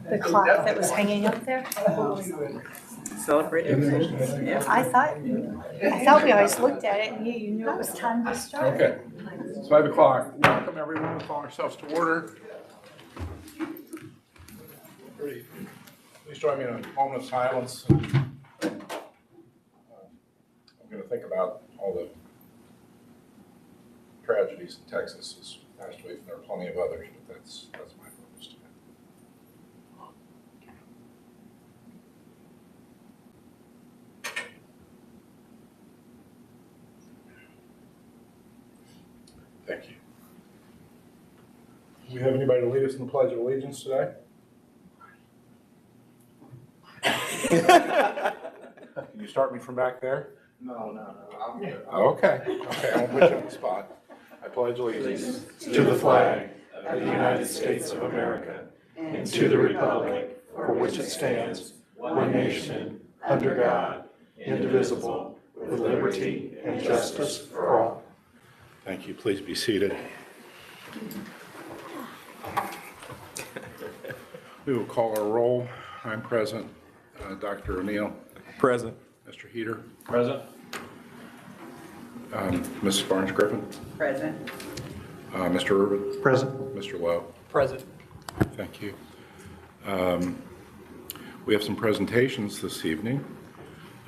the clock that was hanging up there. Celebrating. Yeah. I thought we always looked at it and you knew it was time to start. Okay, it's 5 o'clock. Welcome everyone. We'll call ourselves to order. Please join me in a moment of silence. I'm going to think about all the tragedies in Texas this past week, and there are plenty of others, but that's my focus today. Thank you. Do we have anybody to lead us in the Pledge of Allegiance today? Can you start me from back there? No. I'm good. Okay, I won't put you on the spot. I pledge allegiance to the flag of the United States of America and to the republic for which it stands, one nation, under God, indivisible, with liberty and justice for all. Thank you. Please be seated. We will call our roll. I'm present. Dr. O'Neill. Present. Mr. Heater. Present. Mrs. Barnes-Griffin. Present. Mr. Urban. Present. Mr. Lowe. Present. Thank you. We have some presentations this evening.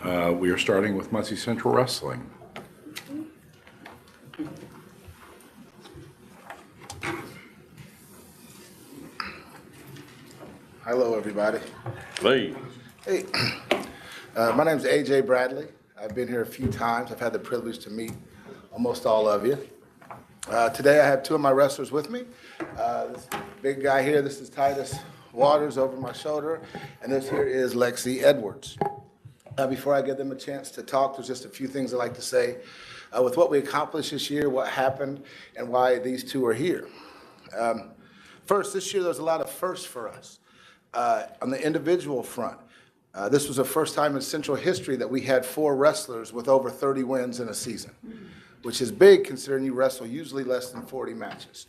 We are starting with Muncie Central Wrestling. Hello, everybody. Lee. Hey, my name is AJ Bradley. I've been here a few times. I've had the privilege to meet almost all of you. Today I have two of my wrestlers with me. This big guy here, this is Titus Waters over my shoulder, and this here is Lexi Edwards. Before I give them a chance to talk, there's just a few things I'd like to say with what we accomplished this year, what happened, and why these two are here. First, this year there's a lot of firsts for us. On the individual front, this was the first time in Central history that we had 4 wrestlers with over 30 wins in a season, which is big considering you wrestle usually less than 40 matches.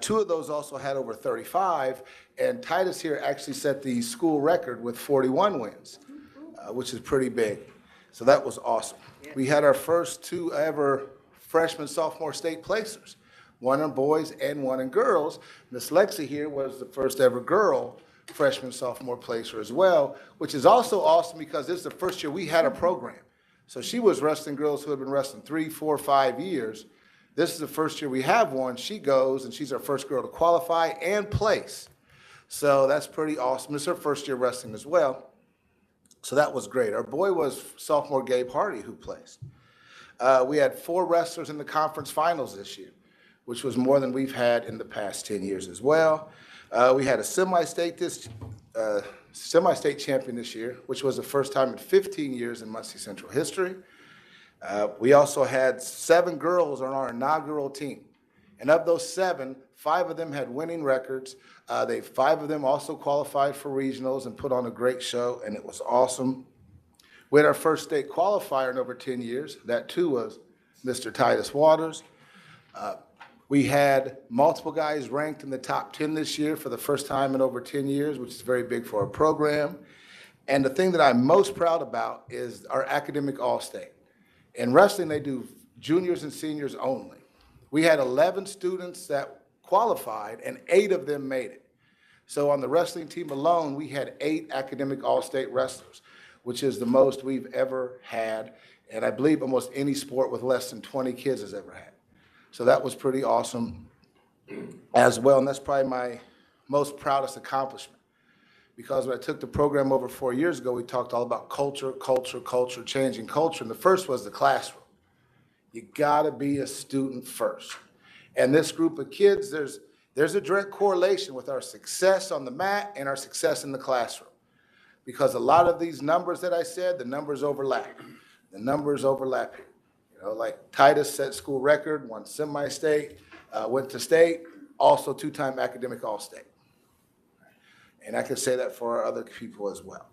2 of those also had over 35, and Titus here actually set the school record with 41 wins, which is pretty big. So that was awesome. We had our first 2 ever freshman, sophomore state placers, 1 in boys and 1 in girls. Miss Lexi here was the first ever girl freshman, sophomore placer as well, which is also awesome because this is the first year we had a program. So she was wrestling girls who had been wrestling 3, 4, 5 years. This is the first year we have one. She goes, and she's our first girl to qualify and place. So that's pretty awesome. It's her first year wrestling as well. So that was great. Our boy was sophomore Gabe Hardy who placed. We had 4 wrestlers in the conference finals this year, which was more than we've had in the past 10 years as well. We had a semi-state champion this year, which was the first time in 15 years in Muncie Central history. We also had 7 girls on our inaugural team. And of those 7, 5 of them had winning records. 5 of them also qualified for regionals and put on a great show, and it was awesome. We had our first state qualifier in over 10 years. That too was Mr. Titus Waters. We had multiple guys ranked in the top 10 this year for the first time in over 10 years, which is very big for our program. And the thing that I'm most proud about is our academic all-state. In wrestling, they do juniors and seniors only. We had 11 students that qualified, and 8 of them made it. So on the wrestling team alone, we had 8 academic all-state wrestlers, which is the most we've ever had, and I believe almost any sport with less than 20 kids has ever had. So that was pretty awesome as well, and that's probably my most proudest accomplishment. Because when I took the program over 4 years ago, we talked all about culture, changing culture, and the first was the classroom. You gotta be a student first. And this group of kids, there's a direct correlation with our success on the mat and our success in the classroom. Because a lot of these numbers that I said, the numbers overlap. The numbers overlap here. Like Titus set school record, won semi-state, went to state, also 2-time academic all-state. And I can say that for our other people as well.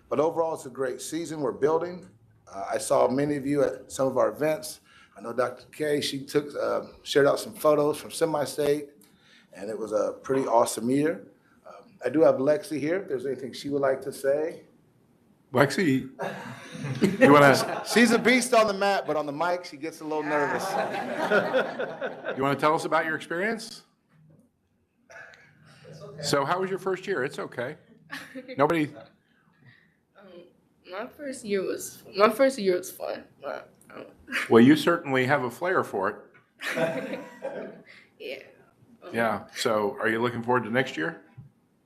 But overall, it's a great season. We're building. I saw many of you at some of our events. I know Dr. Kay, she shared out some photos from semi-state, and it was a pretty awesome year. I do have Lexi here, if there's anything she would like to say. Lexi, you want to She's a beast on the mat, but on the mic, she gets a little nervous. tell us about your experience? So how was your first year? It's okay. Nobody, My first year was fun. well, you certainly have a flair for it. Yeah. Yeah. So are you looking forward to next year?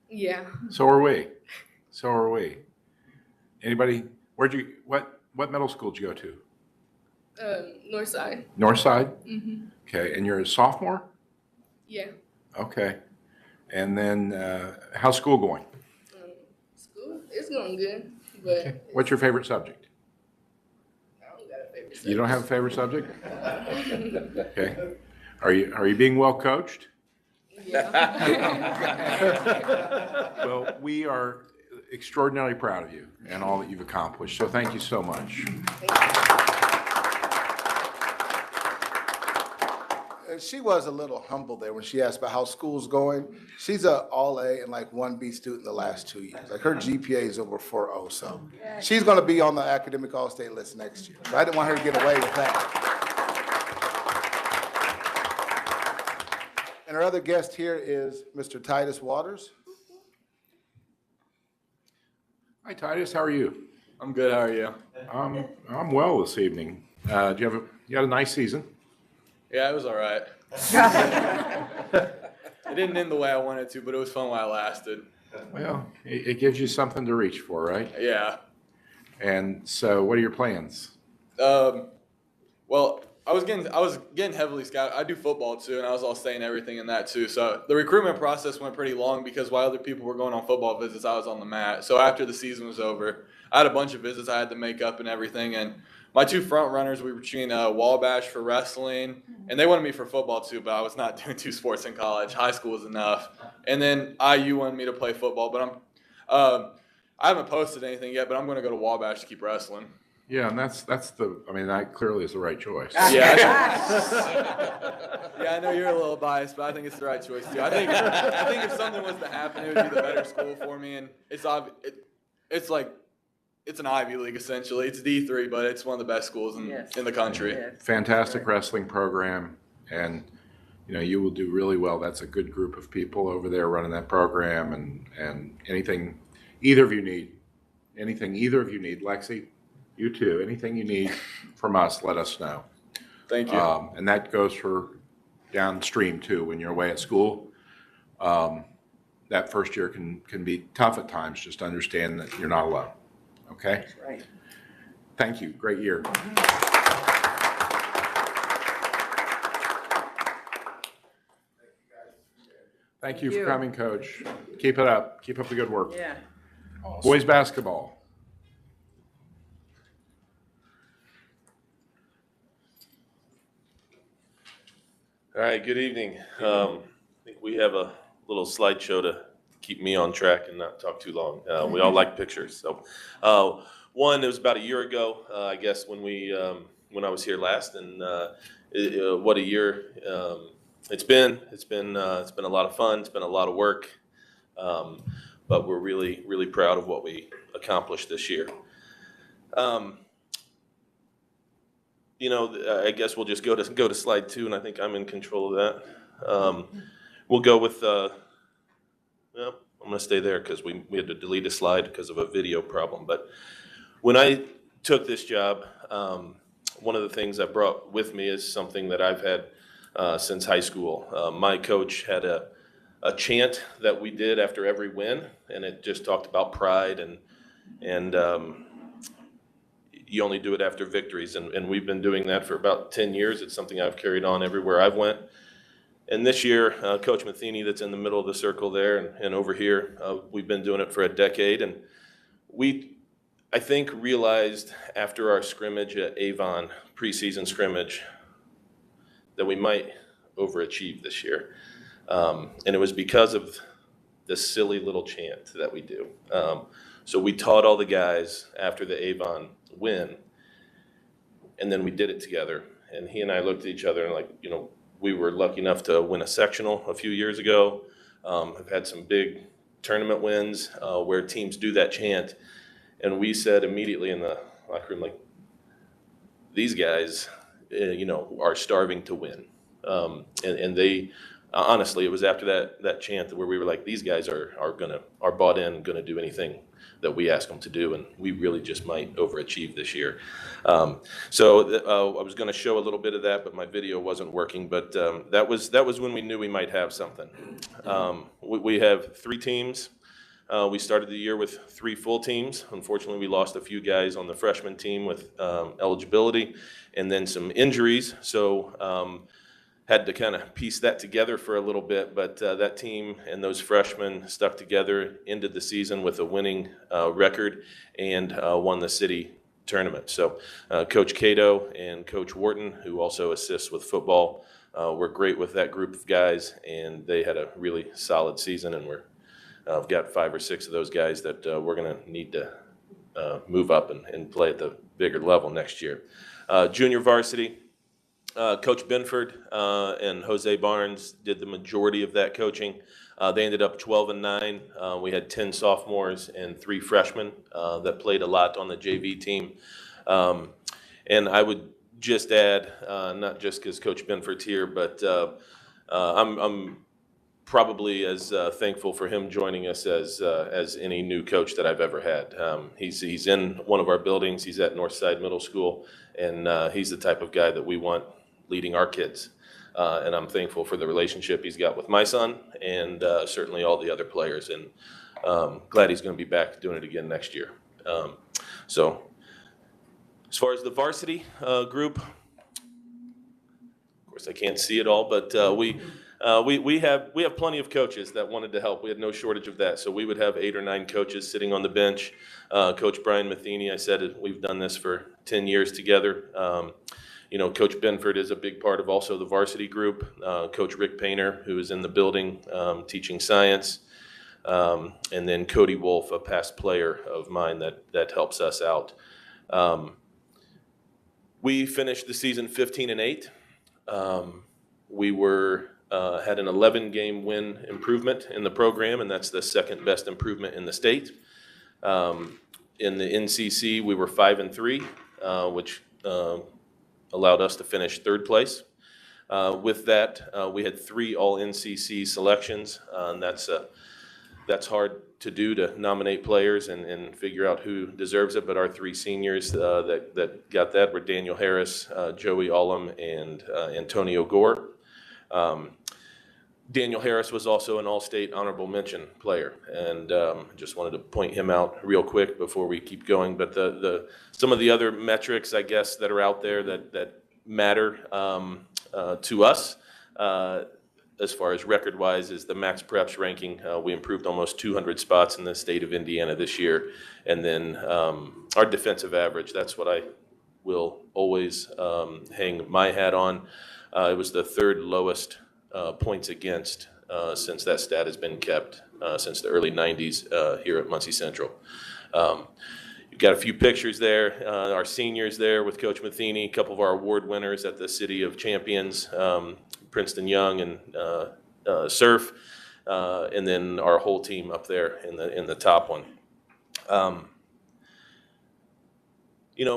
Yeah. So are we. So are we. Anybody, what middle school did you go to? Northside. Northside? Okay, and you're a sophomore? Yeah. Okay. And then, how's school going? School, it's going good, but What's your favorite subject? I don't got a favorite subject. You don't have a favorite subject? Okay. Are you being well coached? Yeah. Well, we are extraordinarily proud of you and all that you've accomplished, so thank you so much. She was a little humble there when she asked about how school's going. She's a all A and like 1B student the last 2 years. Like her GPA is over 4.0, so she's gonna be on the academic all-state list next year. So I didn't want her to get away with that. And our other guest here is Mr. Titus Waters. Hi, Titus, how are you? I'm good, how are you? I'm well this evening. You had a nice season? Yeah, it was all right. It didn't end the way I wanted to, but it was fun while it lasted. Well, it gives you something to reach for, right? Yeah. And so what are your plans? Well, I was getting heavily scouted. I do football too, and I was all saying everything in that too. So the recruitment process went pretty long because while other people were going on football visits, I was on the mat. So after the season was over, I had a bunch of visits I had to make up and everything. And my two front runners, we were between Wabash for wrestling, and they wanted me for football too, but I was not doing two sports in college. High school was enough. And then IU wanted me to play football, but I haven't posted anything yet, but I'm going to go to Wabash to keep wrestling. Yeah, and that clearly is the right choice. Yeah, yeah, I know you're a little biased, but I think it's the right choice too. I think if something was to happen, it would be the better school for me, and it's an Ivy League essentially. It's D3, but it's one of the best schools in the country. Fantastic wrestling program, and you will do really well. That's a good group of people over there running that program, and anything either of you need, Lexi, you too, anything you need from us, let us know. Thank you. And that goes for downstream too. When you're away at school, that first year can be tough at times. Just understand that you're not alone. Okay? That's right. Thank you. Great year. Thank you for coming, Coach. Keep it up. Keep up the good work. Yeah. Boys basketball. All right, good evening. I think we have a little slideshow to keep me on track and not talk too long. We all like pictures. So, it was about a year ago, I guess, when I was here last, and what a year it's been. It's been a lot of fun. It's been a lot of work, but we're really, really proud of what we accomplished this year. I guess we'll just go to slide 2, and I think I'm in control of that. We'll go with. I'm going to stay there because we had to delete a slide because of a video problem. But when I took this job, one of the things I brought with me is something that I've had since high school. My coach had a chant that we did after every win, and it just talked about pride and you only do it after victories. And we've been doing that for about 10 years. It's something I've carried on everywhere I've went. And this year, Coach Matheny, that's in the middle of the circle there and over here, we've been doing it for a decade. And we, I think, realized after our scrimmage at Avon, preseason scrimmage, that we might overachieve this year. And it was because of this silly little chant that we do. So we taught all the guys after the Avon win, and then we did it together. And he and I looked at each other and we were lucky enough to win a sectional a few years ago. I've had some big tournament wins, where teams do that chant. And we said immediately in the locker room, like, these guys, are starving to win. And they, honestly, it was after that chant where we were like, these guys are bought in and going to do anything that we ask them to do, and we really just might overachieve this year. So I was going to show a little bit of that, but my video wasn't working. But that was when we knew we might have something. We have 3 teams. We started the year with 3 full teams. Unfortunately, we lost a few guys on the freshman team with eligibility and then some injuries. So had to kind of piece that together for a little bit. But that team and those freshmen stuck together, ended the season with a winning record, and won the city tournament. So Coach Cato and Coach Wharton, who also assists with football, were great with that group of guys, and they had a really solid season, and I've got 5 or 6 of those guys that we're going to need to move up and play at the bigger level next year. Junior varsity, Coach Benford and Jose Barnes did the majority of that coaching. They ended up 12-9. We had 10 sophomores and 3 freshmen that played a lot on the JV team. And I would just add, not just because Coach Benford's here, but I'm probably as thankful for him joining us as any new coach that I've ever had. He's in one of our buildings. He's at Northside Middle School, and he's the type of guy that we want leading our kids. And I'm thankful for the relationship he's got with my son and certainly all the other players. And glad he's going to be back doing it again next year. So as far as the varsity group, of course I can't see it all, but we have plenty of coaches that wanted to help. We had no shortage of that. So we would have 8 or 9 coaches sitting on the bench. Coach Brian Matheny, I said we've done this for 10 years together. Coach Benford is a big part of also the varsity group. Coach Rick Painter, who is in the building teaching science. And then Cody Wolf, a past player of mine that helps us out. We finished the season 15-8. We had an 11-game win improvement in the program, and that's the second best improvement in the state. In the NCC, we were 5-3, which allowed us to finish 3rd place. With that, we had 3 all-NCC selections, and that's hard to do, to nominate players and figure out who deserves it. But our 3 seniors that got that were Daniel Harris, Joey Ullum, and Antonio Gore. Daniel Harris was also an All-State honorable mention player, and just wanted to point him out real quick before we keep going. But some of the other metrics, I guess, that are out there that matter to us as far as record-wise is the Max Preps ranking. We improved almost 200 spots in the state of Indiana this year. And then our defensive average, that's what I will always hang my hat on. It was the 3rd lowest points against since that stat has been kept since the early 90s here at Muncie Central. You've got a few pictures there. Our seniors there with Coach Matheny, a couple of our award winners at the City of Champions, Princeton Young and Surf, and then our whole team up there in the top one.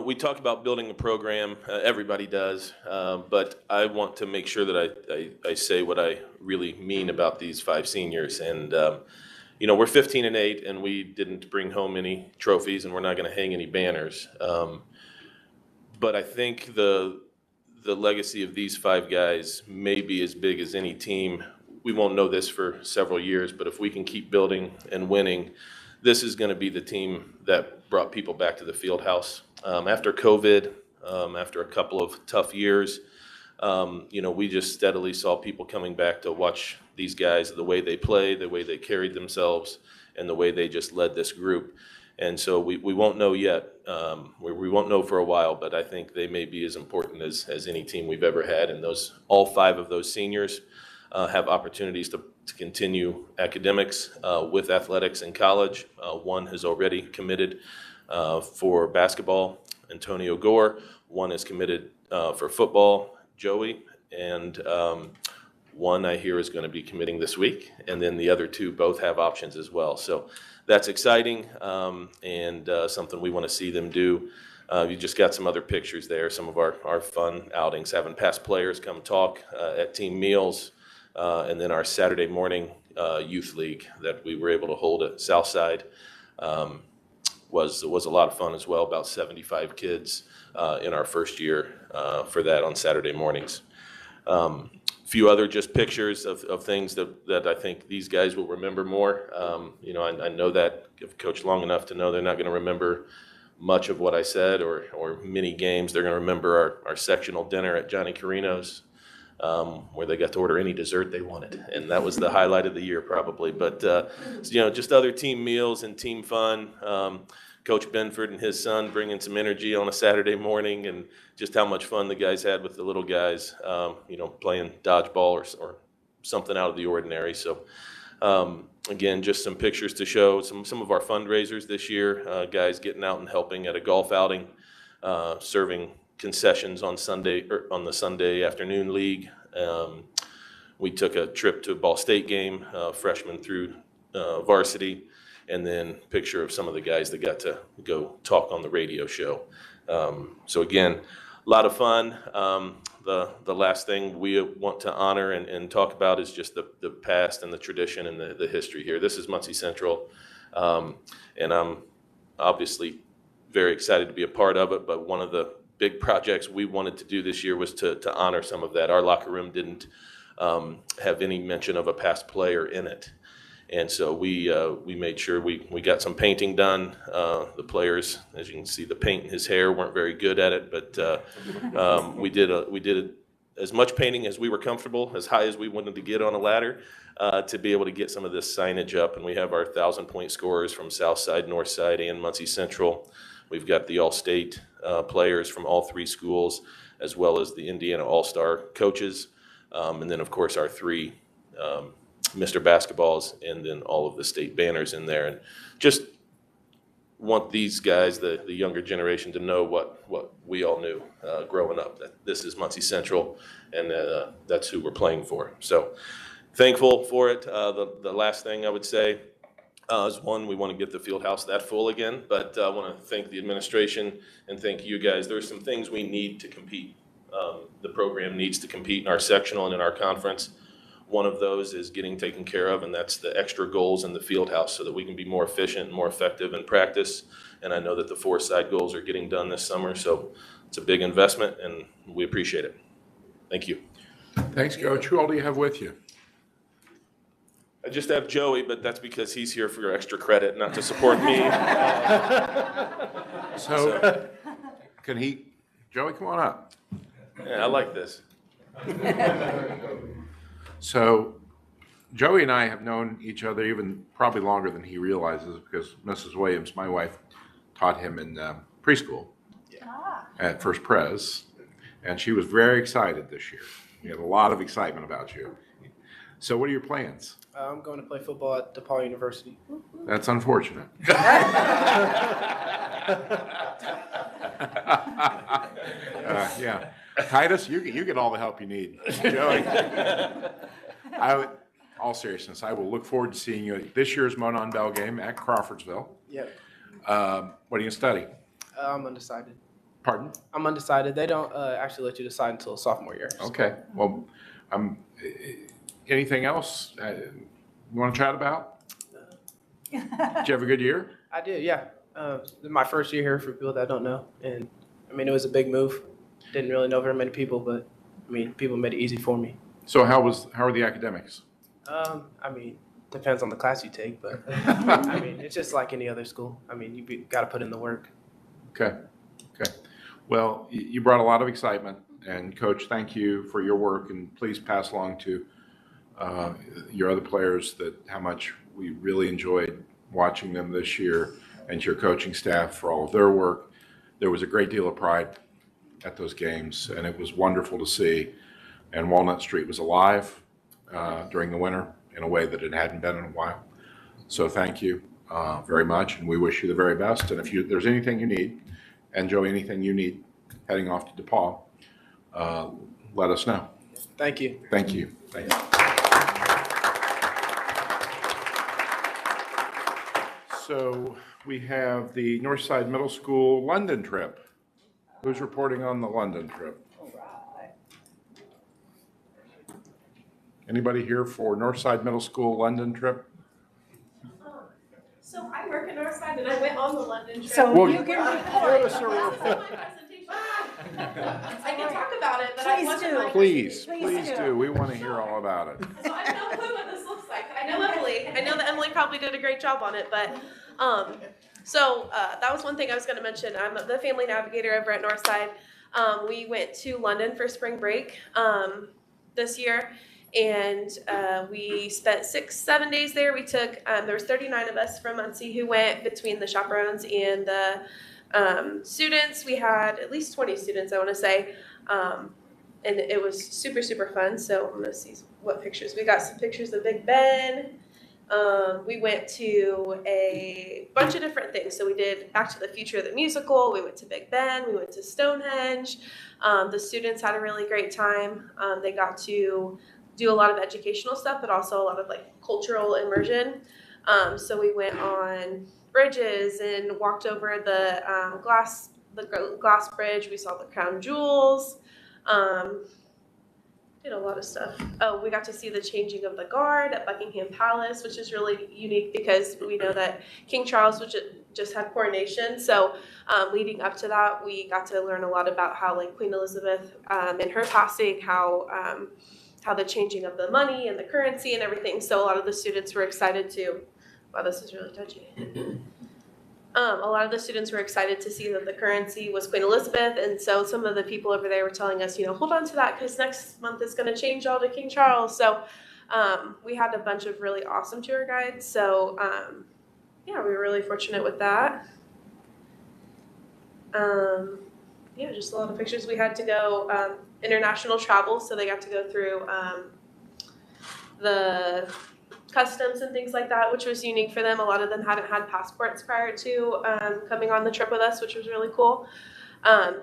We talk about building a program. Everybody does, but I want to make sure that I say what I really mean about these 5 seniors. And we're 15-8, and we didn't bring home any trophies, and we're not going to hang any banners. But I think the legacy of these 5 guys may be as big as any team. We won't know this for several years, but if we can keep building and winning, this is going to be the team that brought people back to the field house. After COVID, after a couple of tough years, we just steadily saw people coming back to watch these guys, the way they played, the way they carried themselves, and the way they just led this group. And so we won't know yet. We won't know for a while, but I think they may be as important as any team we've ever had. And all 5 of those seniors have opportunities to continue academics with athletics in college. One has already committed for basketball, Antonio Gore. One is committed for football, Joey. And One I hear is going to be committing this week, and then the other two both have options as well. So that's exciting, and something we want to see them do. You just got some other pictures there, some of our fun outings, having past players come talk at team meals, and then our Saturday morning youth league that we were able to hold at Southside was a lot of fun as well. About 75 kids in our first year for that on Saturday mornings. Few other just pictures of things that I think these guys will remember more. I know that I've coached long enough to know they're not going to remember much of what I said or many games. They're going to remember our sectional dinner at Johnny Carino's, where they got to order any dessert they wanted, and that was the highlight of the year probably. But just other team meals and team fun. Coach Benford and his son bringing some energy on a Saturday morning, and just how much fun the guys had with the little guys, playing dodgeball or something out of the ordinary. So, again, just some pictures to show some of our fundraisers this year, guys getting out and helping at a golf outing, serving concessions on Sunday or on the Sunday afternoon league. We took a trip to a Ball State game, freshman through varsity. And then picture of some of the guys that got to go talk on the radio show. So again, a lot of fun. The last thing we want to honor and talk about is just the past and the tradition and the history here. This is Muncie Central, and I'm obviously very excited to be a part of it, but one of the big projects we wanted to do this year was to honor some of that. Our locker room didn't have any mention of a past player in it. And so we made sure we got some painting done. The players, as you can see, the paint in his hair weren't very good at it, but we did as much painting as we were comfortable, as high as we wanted to get on a ladder, to be able to get some of this signage up. And we have our 1,000-point scorers from Southside, Northside, and Muncie Central. We've got the All-State players from all three schools, as well as the Indiana All-Star coaches, and then of course our three Mr. Basketballs, and then all of the state banners in there. And just want these guys, the younger generation, to know what we all knew growing up, that this is Muncie Central, and that's who we're playing for. So thankful for it. The last thing I would say is, one, we want to get the field house that full again, but I want to thank the administration and thank you guys. There's some things we need to compete. The program needs to compete in our sectional and in our conference. One of those is getting taken care of, and that's the extra goals in the field house so that we can be more efficient and more effective in practice. And I know that the 4 side goals are getting done this summer, so it's a big investment, and we appreciate it. Thank you. Thanks, Coach. Who all do you have with you? I just have Joey, but that's because he's here for your extra credit, not to support me. So Joey, come on up. Yeah, I like this. So Joey and I have known each other even probably longer than he realizes, because Mrs. Williams, my wife, taught him in preschool at First Pres, and she was very excited this year. We had a lot of excitement about you. So what are your plans? I'm going to play football at DePaul University. That's unfortunate. Yeah. Titus, you get all the help you need. Joey, all seriousness, I will look forward to seeing you at this year's Monon Bell game at Crawfordsville. Yep. What are you going to study? I'm undecided. Pardon? I'm undecided. They don't actually let you decide until sophomore year. So. Okay. Well, anything else you want to chat about? Did you have a good year? I did, yeah. My first year here, for people that don't know. And, it was a big move. Didn't really know very many people, but, people made it easy for me. So how are the academics? Depends on the class you take, but, it's just like any other school. You got to put in the work. Okay. Well, you brought a lot of excitement, and Coach, thank you for your work, and please pass along to your other players how much we really enjoyed watching them this year, and to your coaching staff for all of their work. There was a great deal of pride at those games, and it was wonderful to see. And Walnut Street was alive during the winter in a way that it hadn't been in a while. So thank you very much, and we wish you the very best. And if there's anything you need, and Joey, anything you need heading off to DePaul, let us know. Thank you. Thank you. Thank you. So we have the Northside Middle School London trip. Who's reporting on the London trip? Anybody here for Northside Middle School London trip? So I work in Northside and I went on the London trip. So Well, you can Give us report. a That was report. my presentation. I can talk about it, but Please I wasn't do. my Please, Please please do. do. We want to hear all about it. So I have no clue what this looks like. I know Emily. I know that Emily probably did a great job on it, but that was one thing I was going to mention. I'm the family navigator over at Northside. We went to London for spring break this year, and we spent 6-7 days there. We took there was 39 of us from Muncie who went between the chaperones and the students. We had at least 20 students, I want to say. And it was super, super fun. So I'm gonna see what pictures. We got some pictures of Big Ben. We went to a bunch of different things. So we did Back to the Future, the musical. We went to Big Ben. We went to Stonehenge. The students had a really great time. They got to do a lot of educational stuff, but also a lot of like cultural immersion. So we went on bridges and walked over the glass bridge. We saw the crown jewels. Did a lot of stuff. Oh, we got to see the changing of the guard at Buckingham Palace, which is really unique because we know that King Charles just had coronation. So leading up to that, we got to learn a lot about how like Queen Elizabeth and her passing, how the changing of the money and the currency and everything. So a lot of the students were excited to. Wow, this is really touchy. A lot of the students were excited to see that the currency was Queen Elizabeth, and so some of the people over there were telling us, hold on to that because next month is going to change all to King Charles. So we had a bunch of really awesome tour guides. So we were really fortunate with that. Just a lot of pictures. We had to go international travel, so they got to go through the customs and things like that, which was unique for them. A lot of them hadn't had passports prior to coming on the trip with us, which was really cool.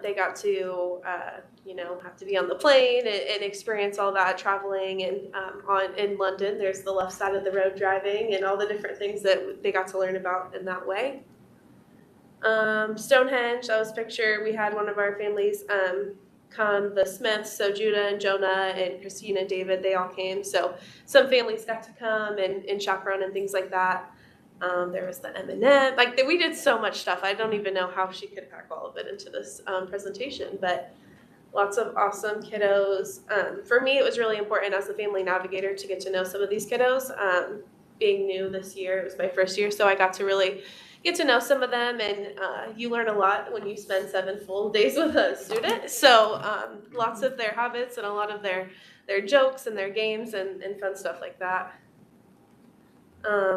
They got to, have to be on the plane and experience all that traveling. And in London, there's the left side of the road driving and all the different things that they got to learn about in that way. Stonehenge, that was a picture. We had one of our families come, the Smiths, so Judah and Jonah and Christina and David, they all came. So some families got to come and chaperone and things like that. There was the M&M. We did so much stuff. I don't even know how she could pack all of it into this presentation, but lots of awesome kiddos. For me, it was really important as a family navigator to get to know some of these kiddos. Being new this year, it was my first year, so I got to really get to know some of them, and you learn a lot when you spend 7 full days with a student. So lots of their habits and a lot of their jokes and their games and fun stuff like that.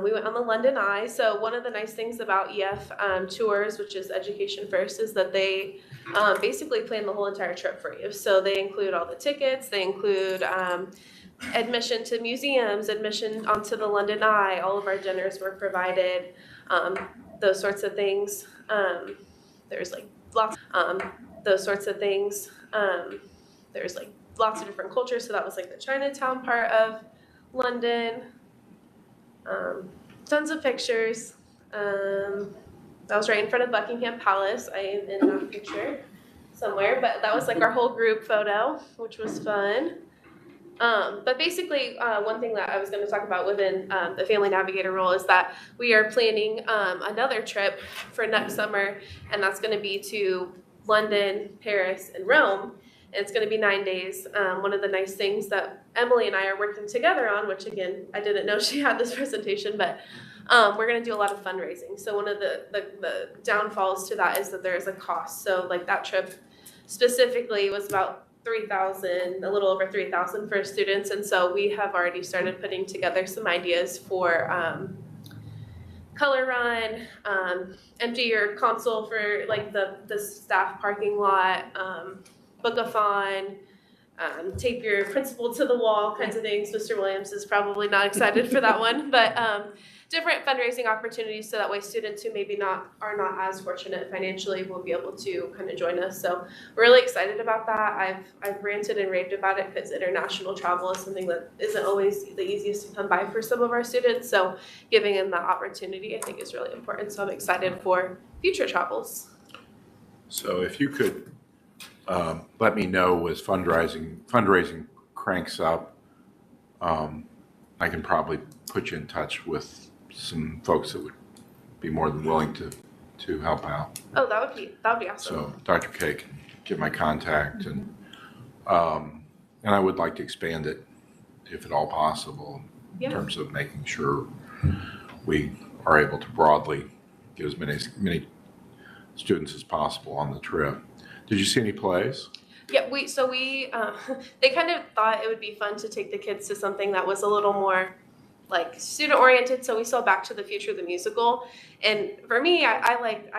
We went on the London Eye. So one of the nice things about EF tours, which is Education First, is that they basically plan the whole entire trip for you. So they include all the tickets, they include admission to museums, admission onto the London Eye, all of our dinners were provided. Those sorts of things. There's like lots. Those sorts of things. There's like lots of different cultures. So that was like the Chinatown part of London. Tons of pictures. That was right in front of Buckingham Palace. I am in that picture somewhere, but that was like our whole group photo, which was fun. But basically, one thing that I was going to talk about within the Family Navigator role is that we are planning another trip for next summer, and that's going to be to London, Paris, and Rome. And it's going to be 9 days. One of the nice things that Emily and I are working together on, which again, I didn't know she had this presentation, but we're going to do a lot of fundraising. So one of the downfalls to that is that there is a cost. So like that trip specifically was about $3,000, a little over $3,000 for students, and so we have already started putting together some ideas for color run, empty your console for like the staff parking lot, book-a-thon, tape your principal to the wall kinds of things. Mr. Williams is probably not excited for that one, but different fundraising opportunities, so that way students who maybe are not as fortunate financially will be able to kind of join us. So we're really excited about that. I've ranted and raved about it because international travel is something that isn't always the easiest to come by for some of our students. So giving them that opportunity, I think, is really important. So I'm excited for future travels. So if you could let me know as fundraising cranks up, I can probably put you in touch with some folks that would be more than willing to help out. Oh, that would be awesome. So Dr. K can give my contact, and I would like to expand it if at all possible in terms of making sure we are able to broadly get as many students as possible on the trip. Did you see any plays? Yeah, they kind of thought it would be fun to take the kids to something that was a little more like student oriented. So we saw Back to the Future, the musical, and for me, I like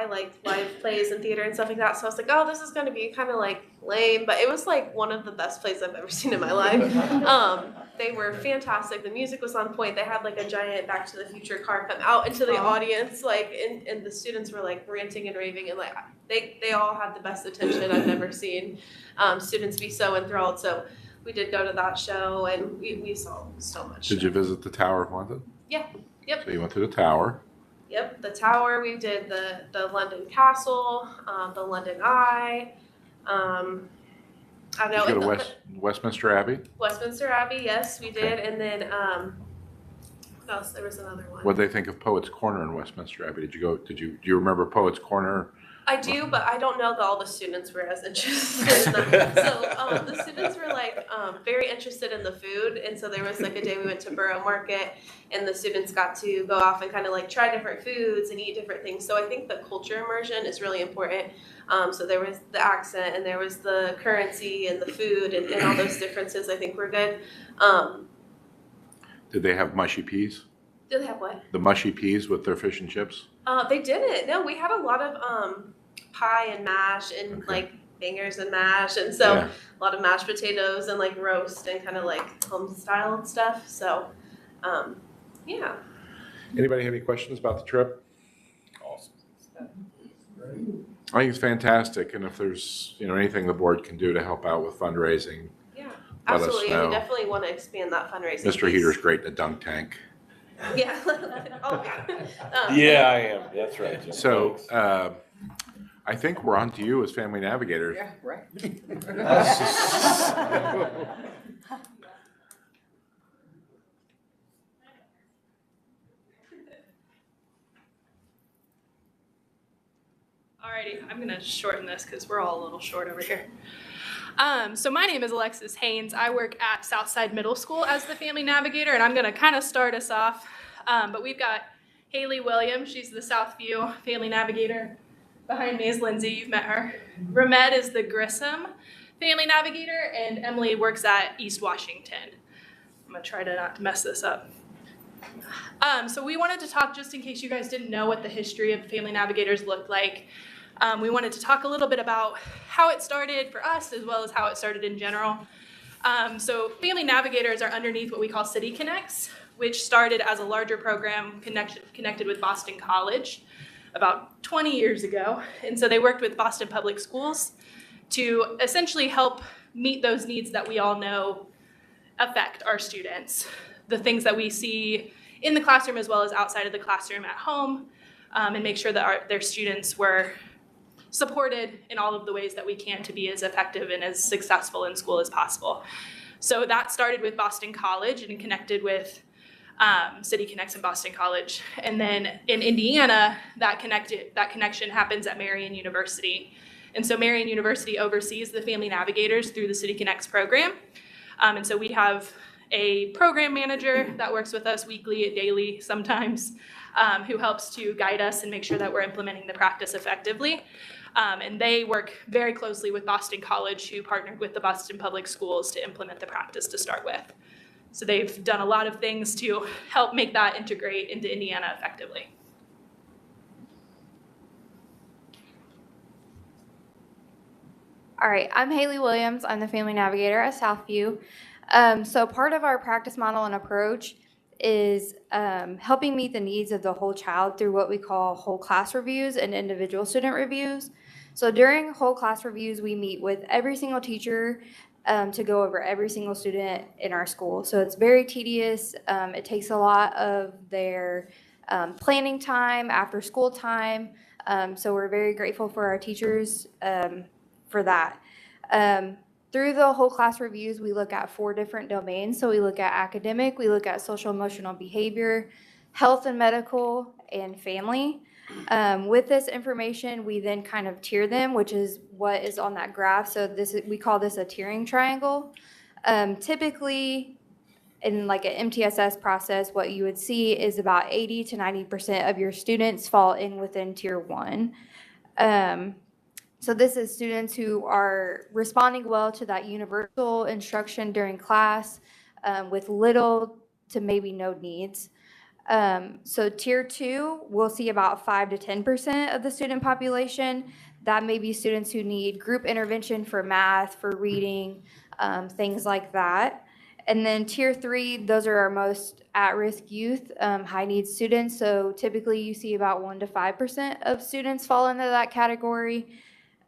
live plays and theater and stuff like that. So I was like, oh, this is going to be kind of like lame, but it was like one of the best plays I've ever seen in my life. They were fantastic. The music was on point. They had like a giant Back to the Future car come out into the audience, like, and the students were like ranting and raving, and like they all had the best attention I've ever seen students be so enthralled. So we did go to that show, and we saw so much. Did you visit the Tower of London? Yeah. Yep. So you went to the Tower. Yep. The Tower. We did the London Castle, the London Eye. I know. Did you go to Westminster Abbey? Westminster Abbey. Yes, we did. And then what else? There was another one. What did they think of Poets Corner in Westminster Abbey? Do you remember Poets Corner? I do, but I don't know that all the students were as interested in them. So the students were like very interested in the food, and so there was like a day we went to Borough Market, and the students got to go off and kind of like try different foods and eat different things. So I think the culture immersion is really important. So there was the accent, and there was the currency and the food, and all those differences I think were good. Did they have mushy peas? Did they have what? The mushy peas with their fish and chips? They didn't. No, we had a lot of pie and mash and like bangers and mash, and so a lot of mashed potatoes and like roast and kind of like home style stuff. So, yeah. Anybody have any questions about the trip? Awesome. I think it's fantastic, and if there's anything the board can do to help out with fundraising, Yeah, let us absolutely. know. We definitely want to expand that fundraising. Mr. piece. Heater's great in a dunk tank. Yeah. Oh yeah. Yeah, I am. That's right. So I think we're on to you as family navigators. Yeah, right. Alrighty, I'm gonna shorten this because we're all a little short over here. So my name is Alexis Haynes. I work at Southside Middle School as the family navigator, and I'm gonna kind of start us off. But we've got Haley Williams. She's the Southview family navigator. Behind me is Lindsay. You've met her. Ramed is the Grissom family navigator, and Emily works at East Washington. I'm gonna try to not mess this up. So we wanted to talk, just in case you guys didn't know what the history of family navigators looked like. We wanted to talk a little bit about how it started for us, as well as how it started in general. So family navigators are underneath what we call City Connects, which started as a larger program connected with Boston College about 20 years ago. And so they worked with Boston Public Schools to essentially help meet those needs that we all know affect our students. The things that we see in the classroom as well as outside of the classroom at home, and make sure that their students were supported in all of the ways that we can to be as effective and as successful in school as possible. So that started with Boston College and connected with City Connects in Boston College. And then in Indiana, that connection happens at Marian University. And so Marian University oversees the family navigators through the City Connects program. And so we have a program manager that works with us weekly, daily sometimes, who helps to guide us and make sure that we're implementing the practice effectively. And they work very closely with Boston College, who partnered with the Boston Public Schools to implement the practice to start with. So they've done a lot of things to help make that integrate into Indiana effectively. All right, I'm Haley Williams. I'm the family navigator at Southview. So part of our practice model and approach is helping meet the needs of the whole child through what we call whole class reviews and individual student reviews. So during whole class reviews, we meet with every single teacher to go over every single student in our school. So it's very tedious. It takes a lot of their planning time, after school time. So we're very grateful for our teachers for that. Through the whole class reviews, we look at 4 different domains. So we look at academic, we look at social emotional behavior, health and medical, and family. With this information, we then kind of tier them, which is what is on that graph. So we call this a tiering triangle. Typically, in like an MTSS process, what you would see is about 80 to 90% of your students fall in within tier 1. So this is students who are responding well to that universal instruction during class with little to maybe no needs. So tier 2, we'll see about 5 to 10% of the student population. That may be students who need group intervention for math, for reading, things like that. And then tier 3, those are our most at-risk youth, high needs students. So typically you see about 1 to 5% of students fall into that category.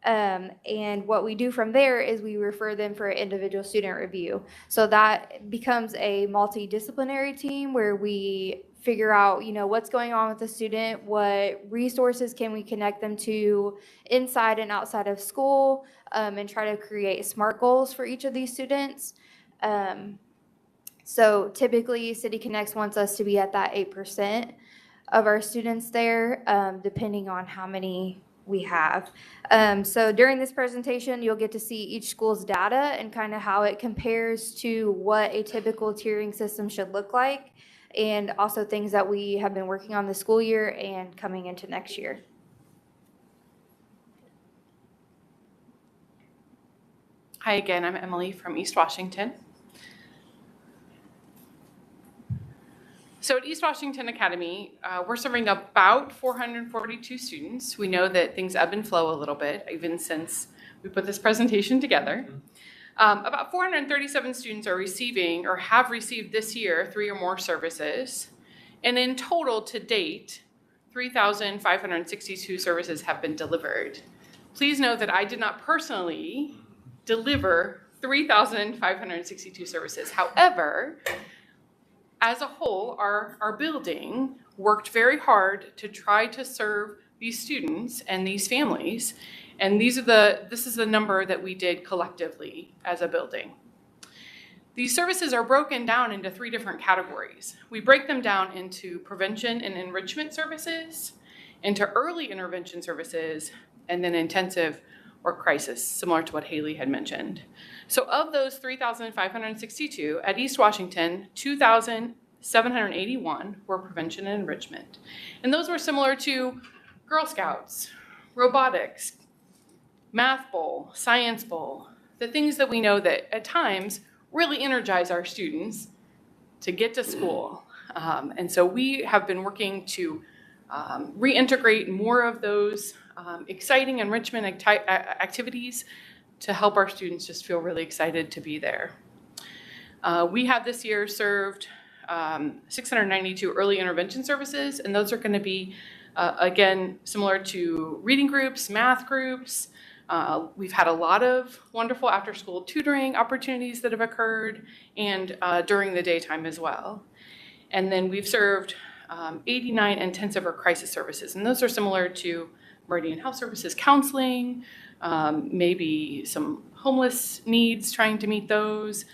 And what we do from there is we refer them for an individual student review. So that becomes a multidisciplinary team where we figure out, what's going on with the student, what resources can we connect them to inside and outside of school, and try to create SMART goals for each of these students. So typically City Connects wants us to be at that 8% of our students there, depending on how many we have. So during this presentation, you'll get to see each school's data and kind of how it compares to what a typical tiering system should look like, and also things that we have been working on this school year and coming into next year. Hi again, I'm Emily from East Washington. So at East Washington Academy, we're serving about 442 students. We know that things ebb and flow a little bit, even since we put this presentation together. About 437 students are receiving or have received this year 3 or more services. And in total to date, 3,562 services have been delivered. Please note that I did not personally deliver 3,562 services. However, as a whole, our building worked very hard to try to serve these students and these families. And this is the number that we did collectively as a building. These services are broken down into 3 different categories. We break them down into prevention and enrichment services, into early intervention services, and then intensive or crisis, similar to what Haley had mentioned. So of those 3,562, at East Washington, 2,781 were prevention and enrichment. And those were similar to Girl Scouts, robotics, Math Bowl, Science Bowl, the things that we know that at times really energize our students to get to school. And so we have been working to reintegrate more of those exciting enrichment activities to help our students just feel really excited to be there. We have this year served 692 early intervention services, and those are going to be, again, similar to reading groups, math groups. We've had a lot of wonderful after-school tutoring opportunities that have occurred, and during the daytime as well. And then we've served 89 intensive or crisis services, and those are similar to Meridian Health Services counseling, maybe some homeless needs, trying to meet those.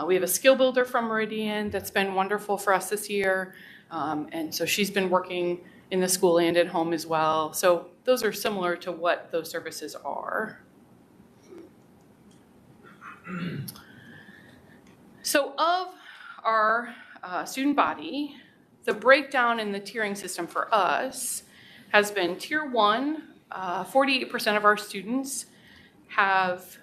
We have a skill builder from Meridian that's been wonderful for us this year. And so she's been working in the school and at home as well. So those are similar to what those services are. So of our student body, the breakdown in the tiering system for us has been Tier 1, 48% of our students have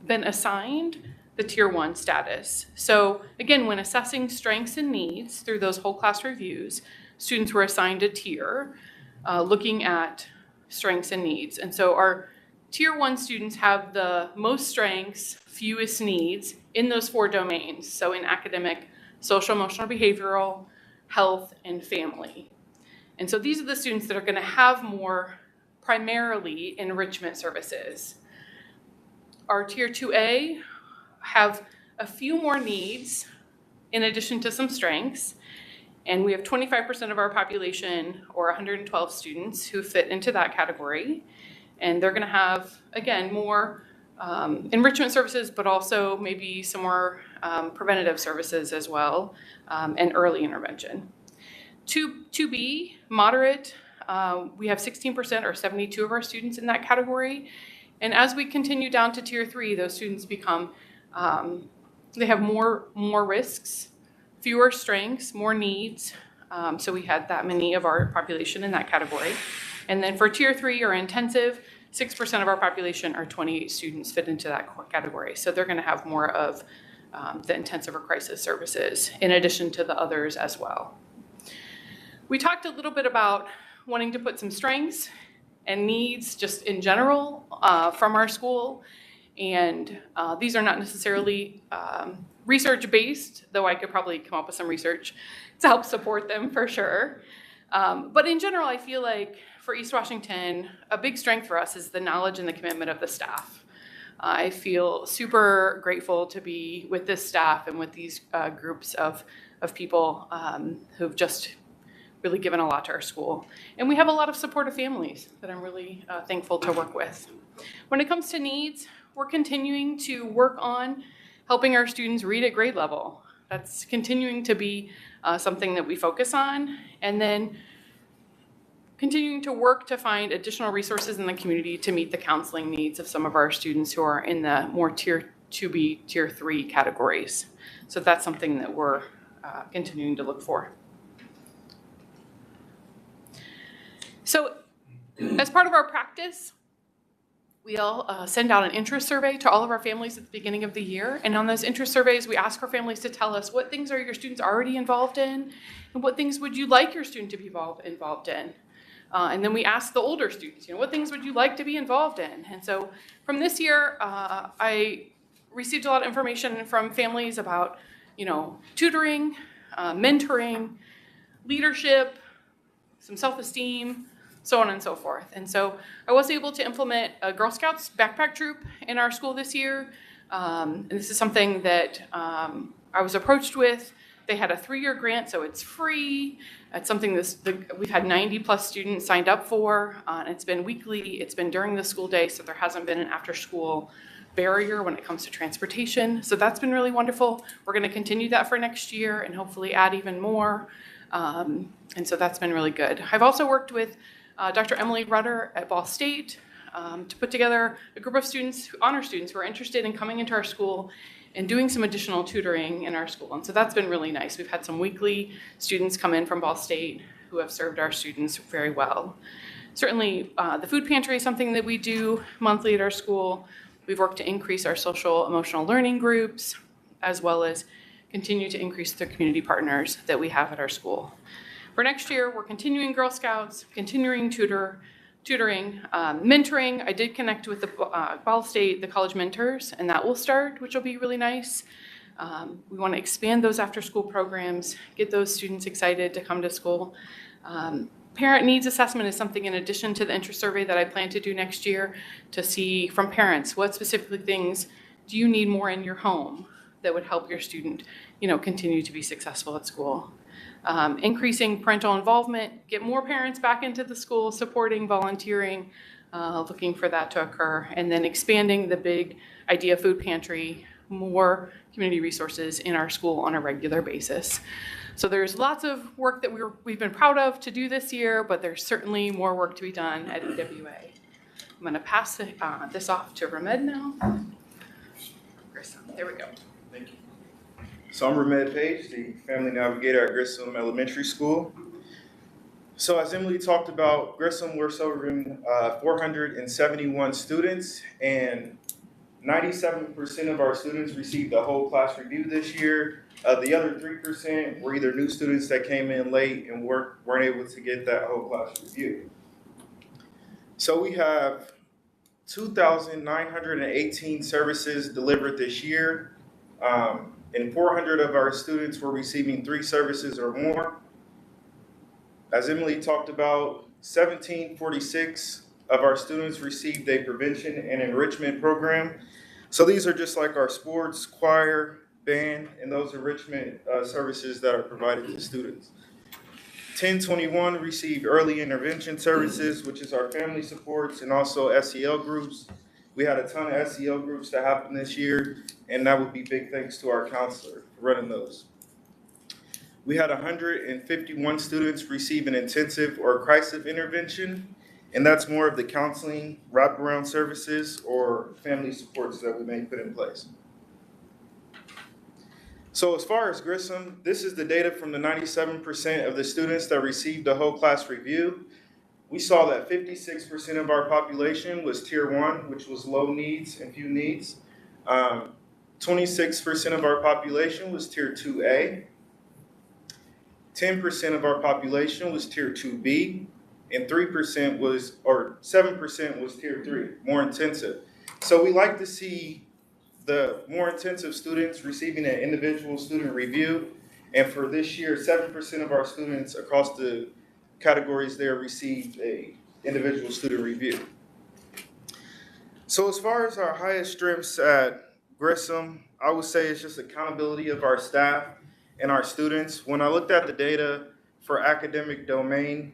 been assigned the Tier 1 status. So again, when assessing strengths and needs through those whole class reviews, students were assigned a tier looking at strengths and needs. And so our Tier 1 students have the most strengths, fewest needs in those 4 domains. So in academic, social, emotional, behavioral, health, and family. And so these are the students that are going to have more primarily enrichment services. Our Tier 2A have a few more needs in addition to some strengths. And we have 25% of our population, or 112 students, who fit into that category. And they're going to have, again, more enrichment services, but also maybe some more preventative services as well, and early intervention. 2B, moderate, we have 16% or 72 of our students in that category. And as we continue down to Tier 3, those students become, they have more risks, fewer strengths, more needs. So we had that many of our population in that category. And then for Tier 3 or intensive, 6% of our population, or 28 students, fit into that category. So they're going to have more of the intensive or crisis services in addition to the others as well. We talked a little bit about wanting to put some strengths and needs just in general from our school. And these are not necessarily research-based, though I could probably come up with some research to help support them for sure. But in general, I feel like for East Washington, a big strength for us is the knowledge and the commitment of the staff. I feel super grateful to be with this staff and with these groups of people who've just really given a lot to our school. And we have a lot of supportive families that I'm really thankful to work with. When it comes to needs, we're continuing to work on helping our students read at grade level. That's continuing to be something that we focus on. And then continuing to work to find additional resources in the community to meet the counseling needs of some of our students who are in the more Tier 2B, Tier 3 categories. So that's something that we're continuing to look for. So as part of our practice, we'll send out an interest survey to all of our families at the beginning of the year. And on those interest surveys, we ask our families to tell us what things are your students already involved in and what things would you like your student to be involved in. And then we ask the older students, what things would you like to be involved in? And so from this year, I received a lot of information from families about, tutoring, mentoring, leadership, some self-esteem, so on and so forth. And so I was able to implement a Girl Scouts backpack troop in our school this year. And this is something that I was approached with. They had a 3-year grant, so it's free. It's something we've had 90 plus students signed up for. And it's been weekly, it's been during the school day, so there hasn't been an after school barrier when it comes to transportation. So that's been really wonderful. We're gonna continue that for next year and hopefully add even more. And so that's been really good. I've also worked with Dr. Emily Rudder at Ball State to put together a group of students, honor students, who are interested in coming into our school and doing some additional tutoring in our school. And so that's been really nice. We've had some weekly students come in from Ball State who have served our students very well. Certainly, the food pantry is something that we do monthly at our school. We've worked to increase our social emotional learning groups, as well as continue to increase the community partners that we have at our school. For next year, we're continuing Girl Scouts, continuing tutoring, mentoring. I did connect with the Ball State, the college mentors, and that will start, which will be really nice. We want to expand those after-school programs, get those students excited to come to school. Parent needs assessment is something in addition to the interest survey that I plan to do next year to see from parents what specific things do you need more in your home that would help your student, continue to be successful at school. Increasing parental involvement, get more parents back into the school, supporting, volunteering, looking for that to occur, and then expanding the big idea food pantry, more community resources in our school on a regular basis. So there's lots of work that we've been proud of to do this year, but there's certainly more work to be done at EWA. I'm going to pass this off to Ramed now. There we go. Thank you. So I'm Ramed Page, the Family Navigator at Grissom Elementary School. So as Emily talked about, Grissom, we're serving 471 students, and 97% of our students received a whole class review this year. The other 3% were either new students that came in late and weren't able to get that whole class review. So we have 2,918 services delivered this year. and 400 of our students were receiving 3 services or more. As Emily talked about, 1746 of our students received a prevention and enrichment program. So these are just like our sports, choir, band, and those enrichment services that are provided to students. 1021 received early intervention services, which is our family supports and also SEL groups. We had a ton of SEL groups that happened this year, and that would be big thanks to our counselor for running those. We had 151 students receive an intensive or crisis intervention, and that's more of the counseling, wraparound services, or family supports that we may put in place. So as far as Grissom, this is the data from the 97% of the students that received the whole class review. We saw that 56% of our population was tier 1, which was low needs and few needs. 26% of our population was tier 2A. 10% of our population was tier 2B, and 7% was tier 3, more intensive. So we like to see the more intensive students receiving an individual student review, and for this year, 7% of our students across the categories there received a individual student review. So as far as our highest strengths at Grissom, I would say it's just accountability of our staff and our students. When I looked at the data for academic domain,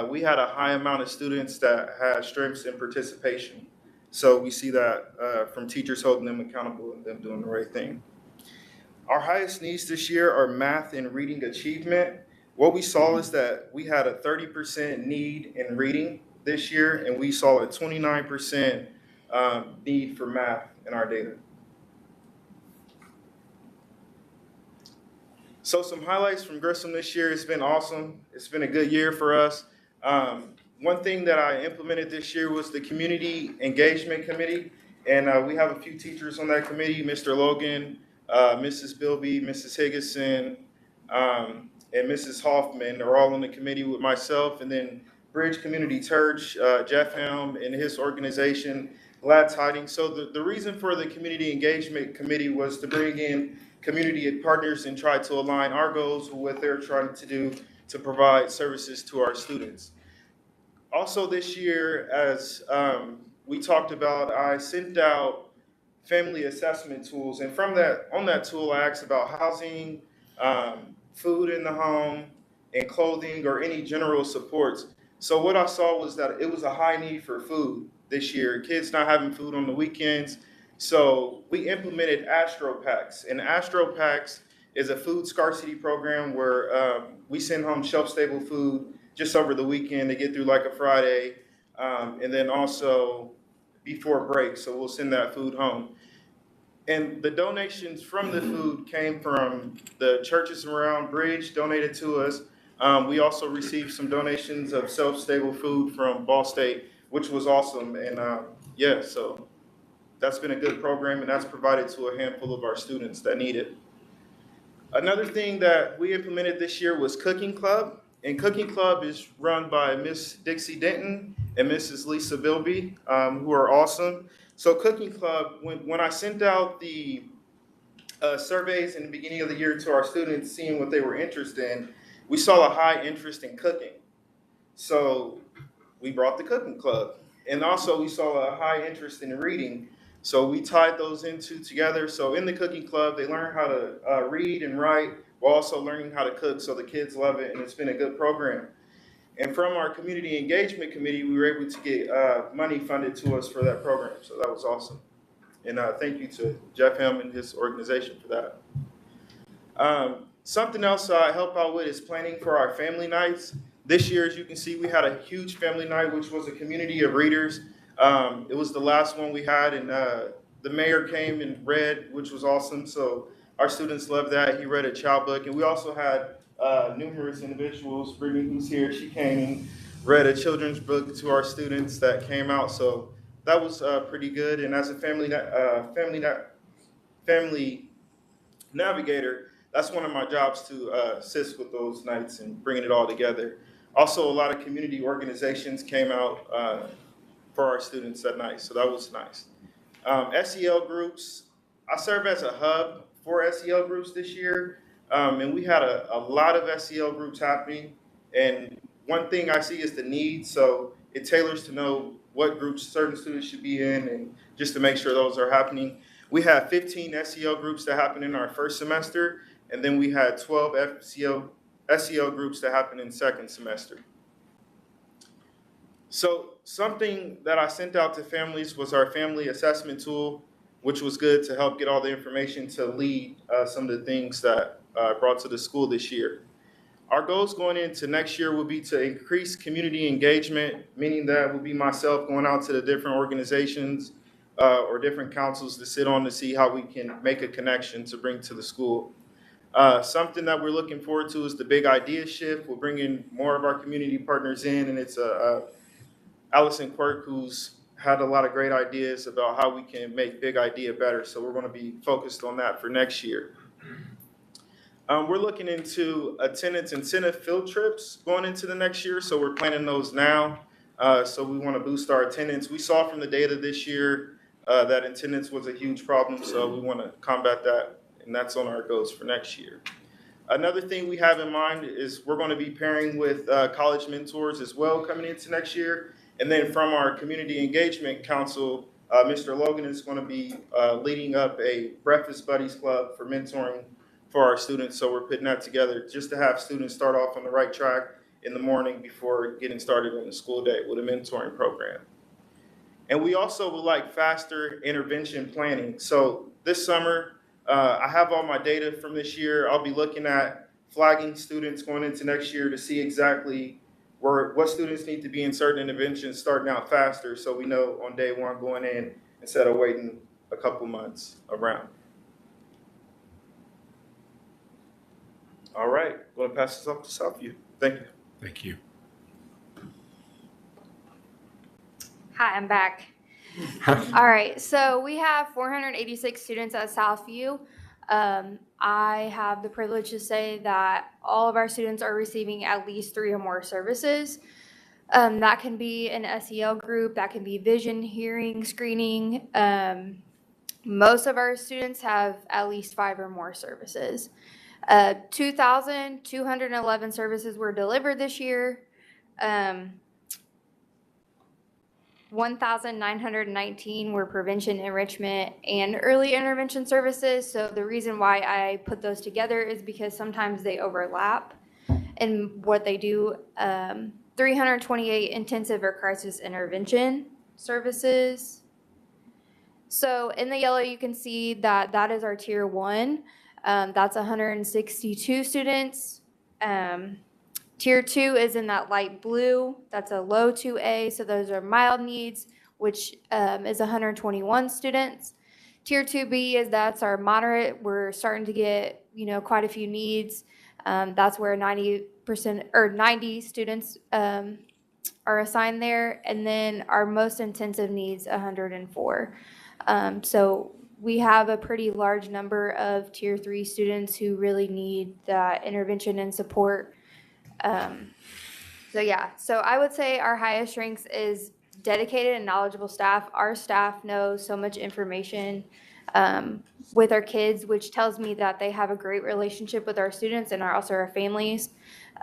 we had a high amount of students that had strengths in participation. So we see that from teachers holding them accountable and them doing the right thing. Our highest needs this year are math and reading achievement. What we saw is that we had a 30% need in reading this year, and we saw a 29% need for math in our data. So some highlights from Grissom this year. It's been awesome. It's been a good year for us. One thing that I implemented this year was the Community Engagement Committee, and we have a few teachers on that committee, Mr. Logan, Mrs. Bilby, Mrs. Higginson, and Mrs. Hoffman are all on the committee with myself, and then Bridge Community Church, Jeff Helm and his organization, Glad Tidings. So the reason for the Community Engagement Committee was to bring in community partners and try to align our goals with what they're trying to do to provide services to our students. Also this year, as we talked about, I sent out family assessment tools, and on that tool I asked about housing, food in the home, and clothing or any general supports. So what I saw was that it was a high need for food this year, kids not having food on the weekends. So we implemented Astro Packs, and Astro Packs is a food scarcity program where we send home shelf-stable food just over the weekend to get through like a Friday, and then also before break, so we'll send that food home. And the donations from the food came from the churches around Bridge donated to us. We also received some donations of shelf-stable food from Ball State, which was awesome, and yeah, so that's been a good program, and that's provided to a handful of our students that need it. Another thing that we implemented this year was Cooking Club, and Cooking Club is run by Miss Dixie Denton and Mrs. Lisa Bilby, who are awesome. So Cooking Club, when I sent out the surveys in the beginning of the year to our students, seeing what they were interested in, we saw a high interest in cooking. So we brought the Cooking Club, and also we saw a high interest in reading. So we tied those together. So in the Cooking Club, they learn how to read and write while also learning how to cook. So the kids love it, and it's been a good program. And from our Community Engagement Committee, we were able to get money funded to us for that program. So that was awesome. And thank you to Jeff Helm and his organization for that. Something else I help out with is planning for our family nights. This year, as you can see, we had a huge family night, which was a community of readers. It was the last one we had, and the mayor came and read, which was awesome. So our students loved that. He read a child book, and we also had numerous individuals. Brittany, who's here, she came and read a children's book to our students that came out. So that was pretty good. And as a family navigator, that's one of my jobs to assist with those nights and bringing it all together. Also, a lot of community organizations came out for our students that night, so that was nice. SEL groups, I serve as a hub 4 SEL groups this year, and we had a lot of SEL groups happening. And one thing I see is the need, so it tailors to know what groups certain students should be in, and just to make sure those are happening. We had 15 SEL groups that happened in our first semester, and then we had 12 SEL groups that happened in second semester. So something that I sent out to families was our family assessment tool, which was good to help get all the information to lead some of the things that I brought to the school this year. Our goals going into next year will be to increase community engagement, meaning that will be myself going out to the different organizations or different councils to sit on to see how we can make a connection to bring to the school. Something that we're looking forward to is the big idea shift. We're bringing more of our community partners in, and it's Allison Quirk, who's had a lot of great ideas about how we can make big idea better. So we're going to be focused on that for next year. We're looking into attendance incentive field trips going into the next year. So we're planning those now. So we want to boost our attendance. We saw from the data this year that attendance was a huge problem. So we want to combat that, and that's on our goals for next year. Another thing we have in mind is we're going to be pairing with college mentors as well coming into next year. And then from our Community Engagement Council, Mr. Logan is going to be leading up a Breakfast Buddies Club for mentoring for our students. So we're putting that together just to have students start off on the right track in the morning before getting started in the school day with a mentoring program. And we also would like faster intervention planning. So this summer, I have all my data from this year. I'll be looking at flagging students going into next year to see exactly what students need to be in certain interventions starting out faster, so we know on day one going in instead of waiting a couple months around. All right, I'm going to pass this off to Southview. Thank you. Thank you. Hi, I'm back. All right, so we have 486 students at Southview. I have the privilege to say that all of our students are receiving at least 3 or more services. That can be an SEL group, that can be vision, hearing, screening. Most of our students have at least 5 or more services. 2,211 services were delivered this year. 1,919 were prevention, enrichment, and early intervention services. So the reason why I put those together is because sometimes they overlap in what they do. 328 intensive or crisis intervention services. So in the yellow, you can see that that is our tier 1. That's 162 students. Tier 2 is in that light blue. That's a low 2A, so those are mild needs, which is 121 students. Tier 2B that's our moderate. We're starting to get, quite a few needs. That's where 90% or 90 students are assigned there. And then our most intensive needs, 104. So we have a pretty large number of tier 3 students who really need that intervention and support. So I would say our highest strengths is dedicated and knowledgeable staff. Our staff knows so much information with our kids, which tells me that they have a great relationship with our students and also our families.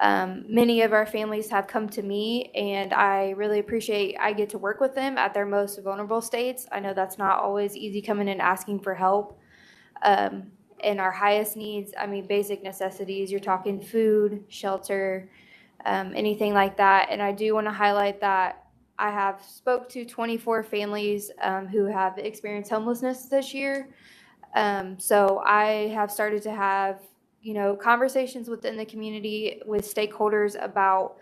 Many of our families have come to me, and I really appreciate I get to work with them at their most vulnerable states. I know that's not always easy coming and asking for help. And our highest needs, basic necessities, you're talking food, shelter, anything like that. And I do want to highlight that I have spoke to 24 families who have experienced homelessness this year. So I have started to have, conversations within the community with stakeholders about,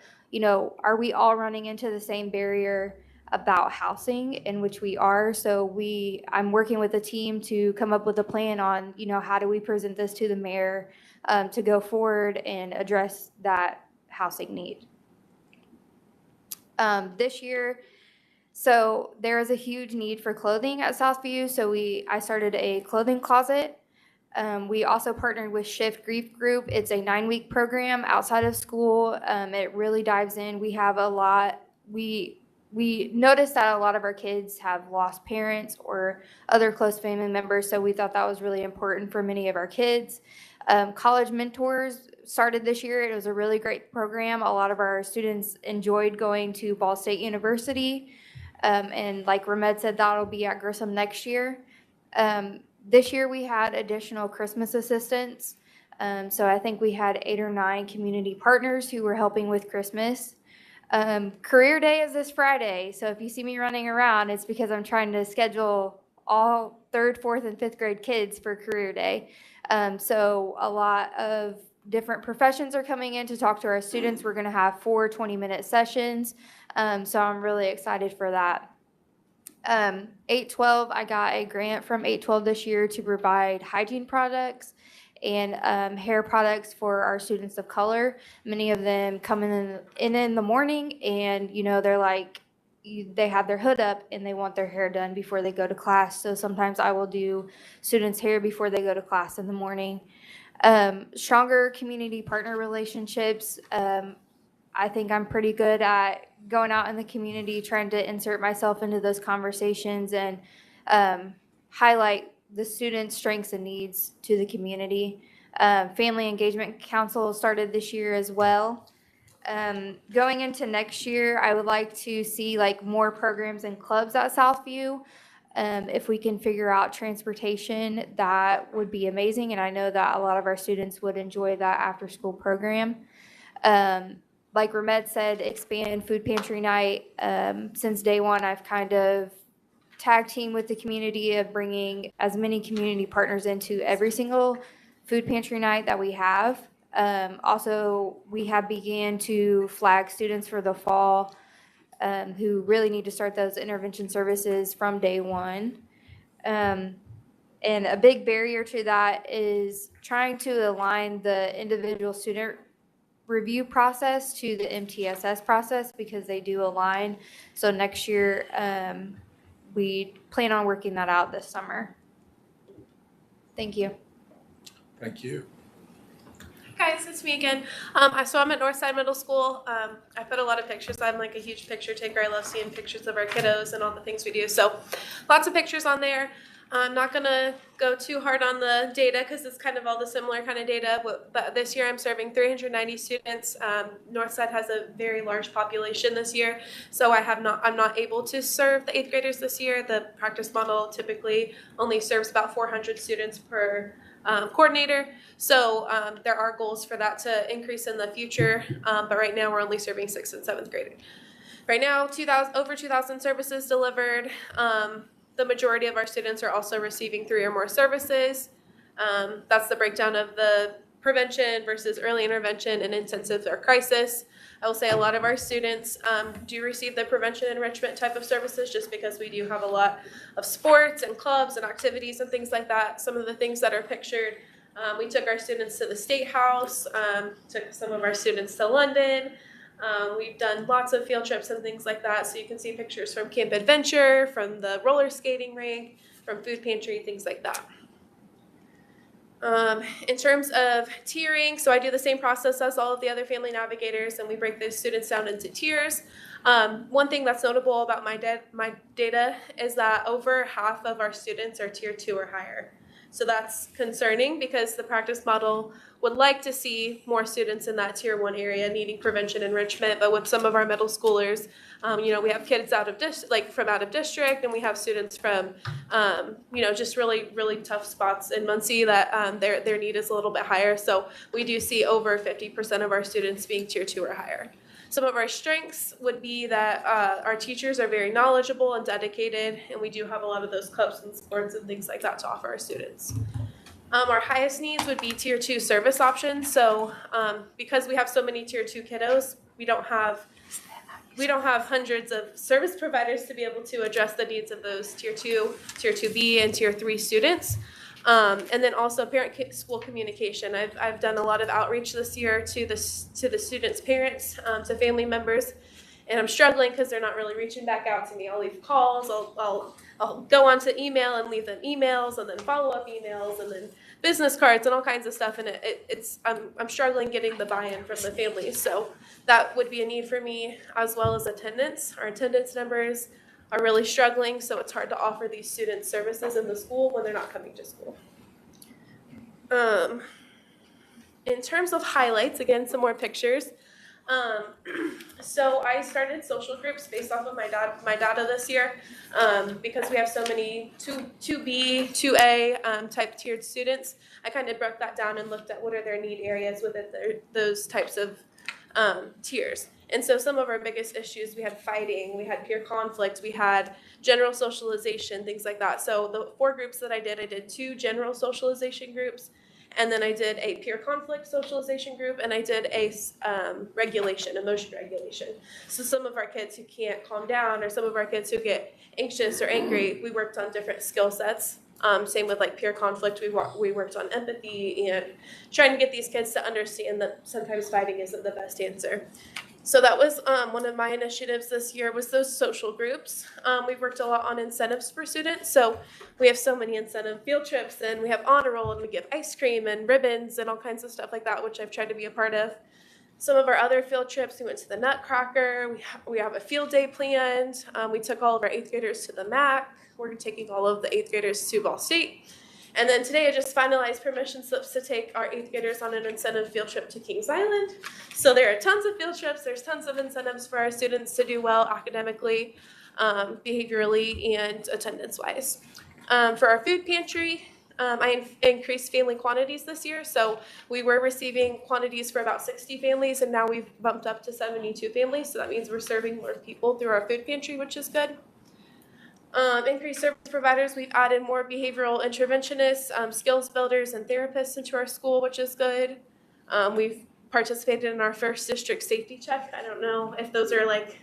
are we all running into the same barrier about housing, in which we are. So I'm working with a team to come up with a plan on, how do we present this to the mayor to go forward and address that housing need. This year, so there is a huge need for clothing at Southview. So I started a clothing closet. We also partnered with Shift Grief Group. It's a 9-week program outside of school. It really dives in. We have a lot. we noticed that a lot of our kids have lost parents or other close family members, so we thought that was really important for many of our kids. College Mentors started this year. It was a really great program. A lot of our students enjoyed going to Ball State University. And like Ramed said, that'll be at Grissom next year. This year we had additional Christmas assistants. So I think we had 8 or 9 community partners who were helping with Christmas. Career Day is this Friday, so if you see me running around, it's because I'm trying to schedule all 3rd, 4th, and 5th grade kids for Career Day. So a lot of different professions are coming in to talk to our students. We're going to have 4 20-minute sessions, so I'm really excited for that. 812, I got a grant from 812 this year to provide hygiene products and hair products for our students of color. Many of them come in the morning, and they're like, they have their hood up and they want their hair done before they go to class. So sometimes I will do students' hair before they go to class in the morning. Stronger community partner relationships. I think I'm pretty good at going out in the community, trying to insert myself into those conversations and highlight the students' strengths and needs to the community. Family Engagement Council started this year as well. Going into next year, I would like to see more programs and clubs at Southview. If we can figure out transportation, that would be amazing, and I know that a lot of our students would enjoy that after-school program. Like Ramed said, expand food pantry night. Since day one, I've kind of tag team with the community of bringing as many community partners into every single food pantry night that we have. Also, we have began to flag students for the fall who really need to start those intervention services from day one. And a big barrier to that is trying to align the individual student review process to the MTSS process, because they do align. So next year, we plan on working that out this summer. Thank you. Thank you. Guys, it's me again. So I'm at Northside Middle School. I put a lot of pictures. I'm like a huge picture taker. I love seeing pictures of our kiddos and all the things we do. So lots of pictures on there. I'm not going to go too hard on the data because it's kind of all the similar kind of data. But this year I'm serving 390 students. Northside has a very large population this year. So I'm not able to serve the 8th graders this year. The practice model typically only serves about 400 students per coordinator. So there are goals for that to increase in the future, but right now we're only serving 6th and 7th graders. Right now, over 2,000 services delivered. The majority of our students are also receiving 3 or more services. That's the breakdown of the prevention versus early intervention and intensive or crisis. I will say a lot of our students do receive the prevention enrichment type of services just because we do have a lot of sports and clubs and activities and things like that. Some of the things that are pictured, we took our students to the State House, took some of our students to London. We've done lots of field trips and things like that. So you can see pictures from Camp Adventure, from the roller skating rink, from food pantry, things like that. In terms of tiering, so I do the same process as all of the other family navigators, and we break those students down into tiers. One thing that's notable about my data is that over half of our students are tier 2 or higher. So that's concerning because the practice model would like to see more students in that tier 1 area needing prevention enrichment. But with some of our middle schoolers, we have kids from out of district, and we have students from, just really, really tough spots in Muncie that their need is a little bit higher. So we do see over 50% of our students being tier 2 or higher. Some of our strengths would be that our teachers are very knowledgeable and dedicated, and we do have a lot of those clubs and sports and things like that to offer our students. Our highest needs would be tier 2 service options. So because we have so many tier 2 kiddos, we don't have hundreds of service providers to be able to address the needs of those tier 2, tier 2B, and tier 3 students. And then also parent-school communication. I've done a lot of outreach this year to the students' parents, to family members, and I'm struggling because they're not really reaching back out to me. I'll leave calls, I'll go onto email and leave them emails, and then follow-up emails, and then business cards and all kinds of stuff, and I'm struggling getting the buy-in from the families. So that would be a need for me, as well as attendance. Our attendance numbers are really struggling, so it's hard to offer these students services in the school when they're not coming to school. In terms of highlights, again, some more pictures. So I started social groups based off of my data this year, because we have so many 2B, 2A type tiered students. I kind of broke that down and looked at what are their need areas within those types of tiers. And so some of our biggest issues, we had fighting, we had peer conflict, we had general socialization, things like that. So the 4 groups that I did 2 general socialization groups, and then I did a peer conflict socialization group, and I did a emotion regulation. So some of our kids who can't calm down, or some of our kids who get anxious or angry, we worked on different skill sets. Same with like peer conflict, we worked on empathy and trying to get these kids to understand that sometimes fighting isn't the best answer. So that was one of my initiatives this year, was those social groups. We've worked a lot on incentives for students. So we have so many incentive field trips, and we have honor roll, and we give ice cream and ribbons and all kinds of stuff like that, which I've tried to be a part of. Some of our other field trips, we went to the Nutcracker. We have a field day planned. We took all of our 8th graders to the MAC. We're taking all of the 8th graders to Ball State. And then today I just finalized permission slips to take our 8th graders on an incentive field trip to Kings Island. So there are tons of field trips, there's tons of incentives for our students to do well academically, behaviorally, and attendance-wise. For our food pantry, I increased family quantities this year. So we were receiving quantities for about 60 families, and now we've bumped up to 72 families. So that means we're serving more people through our food pantry, which is good. Increased service providers, we've added more behavioral interventionists, skills builders, and therapists into our school, which is good. We've participated in our first district safety check. I don't know if those are like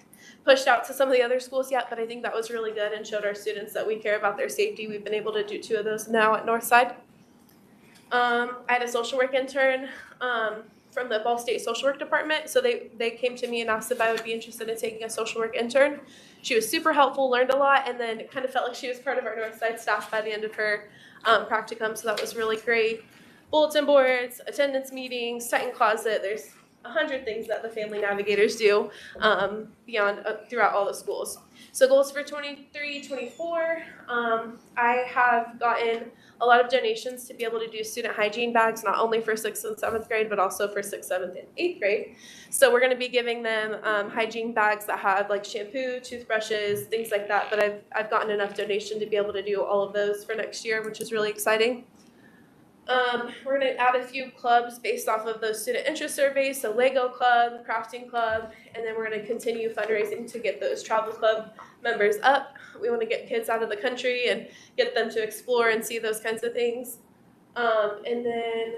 pushed out to some of the other schools yet, but I think that was really good and showed our students that we care about their safety. We've been able to do 2 of those now at Northside. I had a social work intern from the Ball State social work department. So they came to me and asked if I would be interested in taking a social work intern. She was super helpful, learned a lot, and then it kind of felt like she was part of our Northside staff by the end of her practicum, so that was really great. Bulletin boards, attendance meetings, Titan Closet, there's 100 things that the family navigators do throughout all the schools. So goals for 23-24, I have gotten a lot of donations to be able to do student hygiene bags, not only for 6th and 7th grade, but also for 6th, 7th, and 8th grade. So we're going to be giving them hygiene bags that have like shampoo, toothbrushes, things like that. But I've gotten enough donation to be able to do all of those for next year, which is really exciting. We're going to add a few clubs based off of those student interest surveys, so Lego Club, Crafting Club, and then we're going to continue fundraising to get those travel club members up. We want to get kids out of the country and get them to explore and see those kinds of things. And then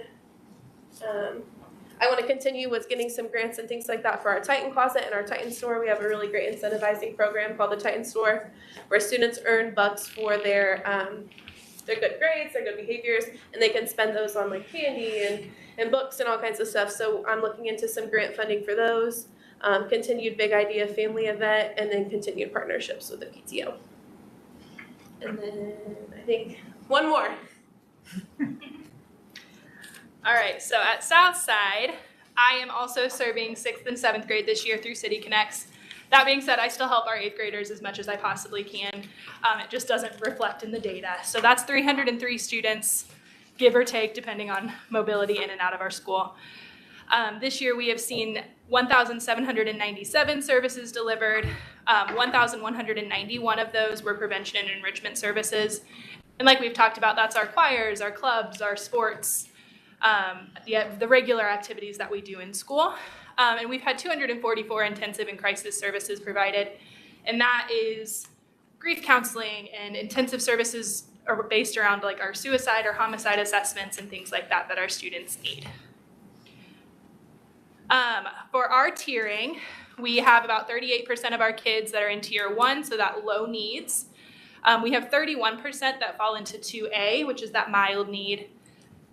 I want to continue with getting some grants and things like that for our Titan Closet and our Titan Store. We have a really great incentivizing program called the Titan Store, where students earn bucks for their good grades, their good behaviors, and they can spend those on like candy and books and all kinds of stuff. So I'm looking into some grant funding for those, continued Big Idea family event, and then continued partnerships with the PTO. And then I think one more. All right, so at Southside, I am also serving 6th and 7th grade this year through City Connects. That being said, I still help our 8th graders as much as I possibly can. It just doesn't reflect in the data. So that's 303 students, give or take, depending on mobility in and out of our school. This year we have seen 1,797 services delivered. 1,191 of those were prevention and enrichment services. And like we've talked about, that's our choirs, our clubs, our sports, the regular activities that we do in school. And we've had 244 intensive and crisis services provided. And that is grief counseling and intensive services are based around like our suicide or homicide assessments and things like that our students need. For our tiering, we have about 38% of our kids that are in tier 1, so that low needs. We have 31% that fall into 2A, which is that mild need.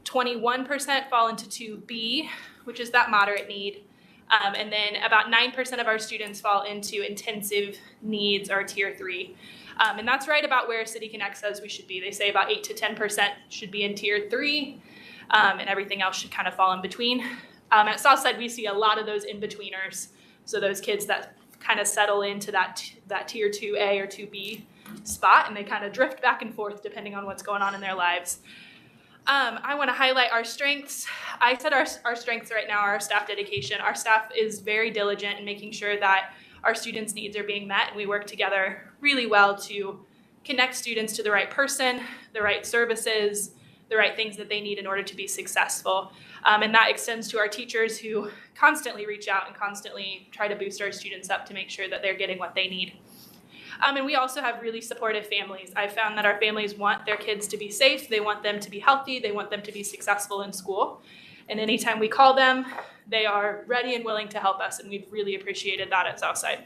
21% fall into 2B, which is that moderate need. And then about 9% of our students fall into intensive needs or tier 3. And that's right about where City Connect says we should be. They say about 8 to 10% should be in tier 3. and everything else should kind of fall in between. At Southside, we see a lot of those in-betweeners, so those kids that kind of settle into that tier 2A or 2B spot, and they kind of drift back and forth depending on what's going on in their lives. I want to highlight our strengths. I said our strengths right now are our staff dedication. Our staff is very diligent in making sure that our students' needs are being met, and we work together really well to connect students to the right person, the right services, the right things that they need in order to be successful. And that extends to our teachers who constantly reach out and constantly try to boost our students up to make sure that they're getting what they need. And we also have really supportive families. I've found that our families want their kids to be safe, they want them to be healthy, they want them to be successful in school. And anytime we call them, they are ready and willing to help us, and we've really appreciated that at Southside.